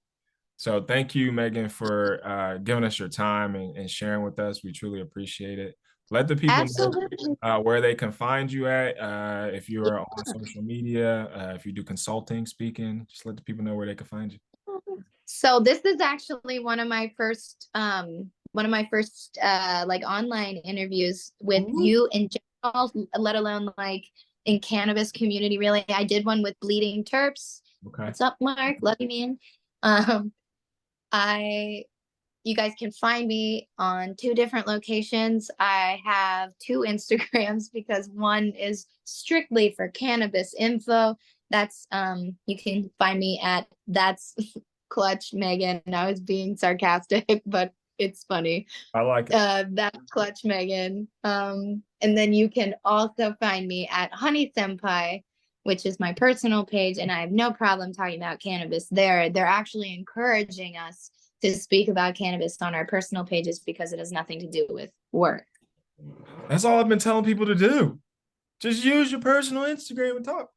So thank you, Meagan, for giving us your time and sharing with us. We truly appreciate it. Let the people know Absolutely. where they can find you at. If you are on Yeah. social media, if you do consulting, speaking, just let the people know where they can find you. So this is actually one of my first like online interviews with Ooh. you in general, let alone like in cannabis community. Really, I did one with Bleeding Terps. Okay. What's up, Mark? Love you, man. Um, I You guys can find me on two different locations. I have two Instagrams because one is strictly for cannabis info. That's you can find me at that's Clutch Megan. I was being sarcastic, but it's funny. I like it. That's Clutch Megan. And then you can also find me at Honey Senpai, which is my personal page, and I have no problem talking about cannabis there. They're actually encouraging us to speak about cannabis on our personal pages because it has nothing to do with work. That's all I've been telling people to do. Just use your personal Instagram and talk.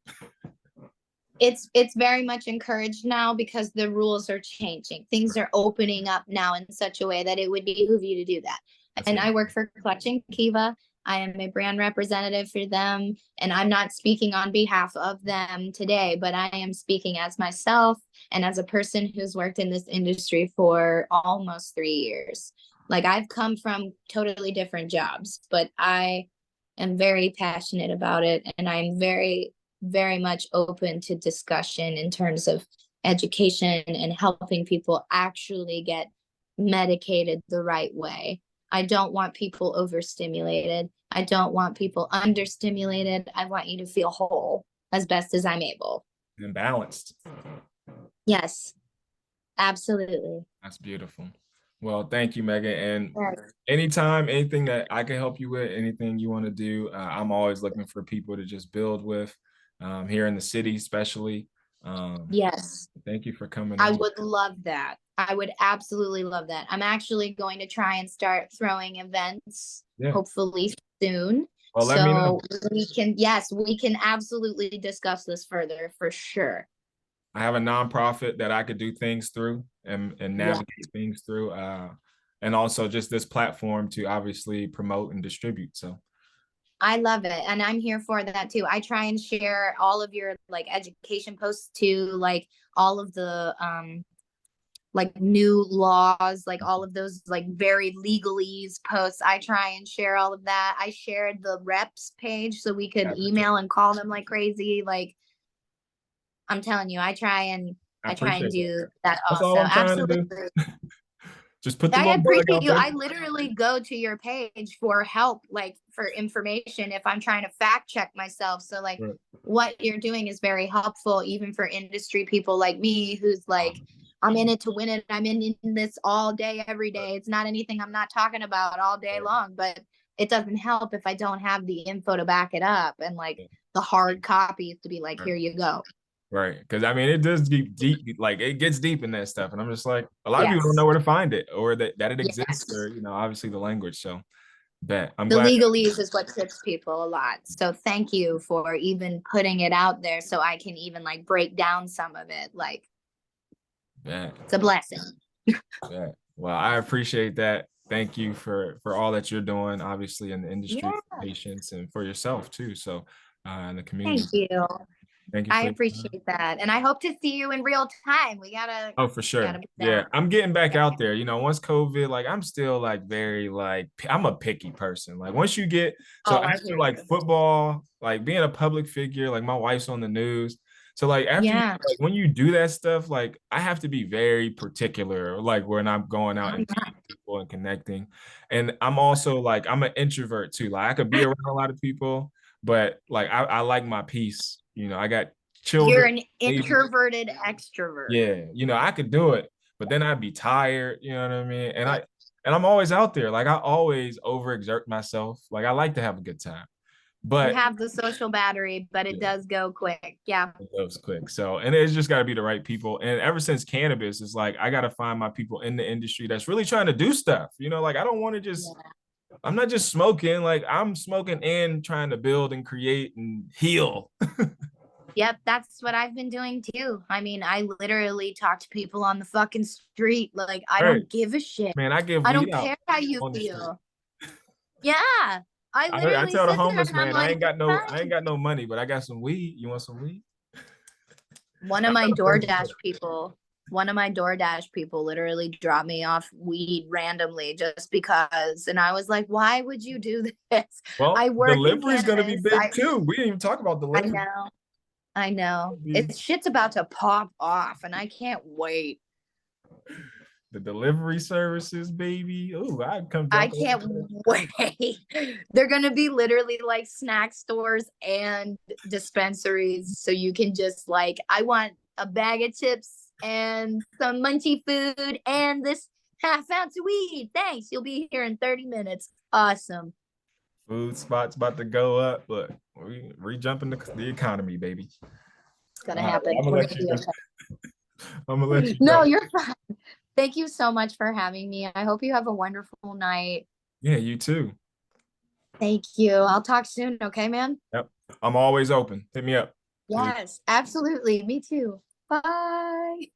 It's very much encouraged now because the rules are changing. Things are opening up now in such a way that it would behoove you to do that. That's And it. I work for Clutch and Kiva. I am a brand representative for them, and I'm not speaking on behalf of them today, but I am speaking as myself and as a person who's worked in this industry for almost 3 years. Like I've come from totally different jobs, but I am very passionate about it, and I'm very much open to discussion in terms of education and helping people actually get medicated the right way. I don't want people overstimulated. I don't want people understimulated. I want you to feel whole as best as I'm able. And balanced. Yes, absolutely. That's beautiful. Well, thank you, Megan. And Yes. anytime, anything that I can help you with, anything you want to do, I'm always looking for people to just build with here in the city, especially. Um, Yes. Thank you for coming I on. would love that. I would absolutely love that. I'm actually going to try and start throwing events, Yeah. hopefully soon. Well, let me know. So yes, we can absolutely discuss this further for sure. I have a nonprofit that I could do things through and Yeah, navigate things through. And also just this platform to obviously promote and distribute. So I love it. And I'm here for that too. I try and share all of your like education posts to like all of the like new laws, like all of those like very legalese posts. I try and share all of that. I shared the reps page so we could I appreciate email and call them like crazy. Like I'm telling you, I I try and appreciate that. do that That's also. all I'm trying to do. Absolutely. Just put the I little bug appreciate out you. there. I literally go to your page for help, like for information if I'm trying to fact check myself. So like Right. what you're doing is very helpful even for industry people like me who's like I'm in it to win it. I'm in this all day every day. It's not anything I'm not talking about all day Right. long, but it doesn't help if I don't have the info to back it up and like Yeah. the hard copies to be like Right. here you go. Right. Because I mean, it does deep, like it gets deep in that stuff. And I'm just like, a lot of people don't know Yes. where to find it or that it exists or, Yes. obviously the language. So bet I'm The glad. legalese is what trips people a lot. So thank you for even putting it out there so I can even like break down some of it. Like Bet. it's a blessing. Bet. Well, I appreciate that. Thank you for all that you're doing, obviously in the industry, Yeah, patients, and for yourself too. So in the thank community. you. Thank you I for your time. appreciate that. And I hope to see you in real time. Oh, for We gotta sure. be Yeah, down. I'm getting back out there. Once COVID, like I'm still like very like I'm a picky person. Like once you get so Oh, I after hear like you. football, like being a public figure, like my wife's on the news. So like after you Yeah. like when you do that stuff, like I have to be very particular, like when I'm going out Oh, and yeah. people and connecting. And I'm also like, I'm an introvert too. Like I could be around a lot of people, but like I like my peace. You know, I got You're children. an introverted extrovert. Yeah, you know, I could do it, but then I'd be tired, you know what I mean? And I'm always out there. Like I always overexert myself. Like I like to have a good time. You But have the social battery, but it yeah, does go quick. Yeah. it goes quick. So, and it's just got to be the right people. And ever since cannabis, it's like I got to find my people in the industry that's really trying to do stuff. You know, like I don't want to just, I'm not just smoking, like I'm smoking and trying to build and create and heal. Yep, that's what I've been doing too. I mean, I literally talk to people on the fucking street. Like, I Right. don't give a shit. Man, I give I weed don't out care how you on the street. feel. Yeah. I I literally tell the sit there homeless and I'm man, like, it's I ain't fine. got no money, but I got some weed. You want some weed? One of my DoorDash people, one of my DoorDash people literally dropped me off weed randomly just because. And I was like, why would you do this? Well, I work in delivery is going to be cannabis. big too. We didn't even talk about I delivery. know. I know. It's shit's about to pop off and I can't wait. The delivery services, baby. Oh, I'd come I drop it. can't wait. They're going to be literally like snack stores and dispensaries. So you can just like, I want a bag of chips and some munchy food and this half ounce of weed. Thanks. You'll be here in 30 minutes. Awesome. Food spots about to go up. Look, we jumping the economy, baby. It's going to All right, happen. I'm gonna We're let going to you be go. I'm gonna let okay. you No, go. you're fine. Thank you so much for having me. I hope you have a wonderful night. Yeah, you too. Thank you. I'll talk soon. Okay, man? Yep. I'm always open. Hit me up. Easy. Yes, absolutely. Me too. Bye.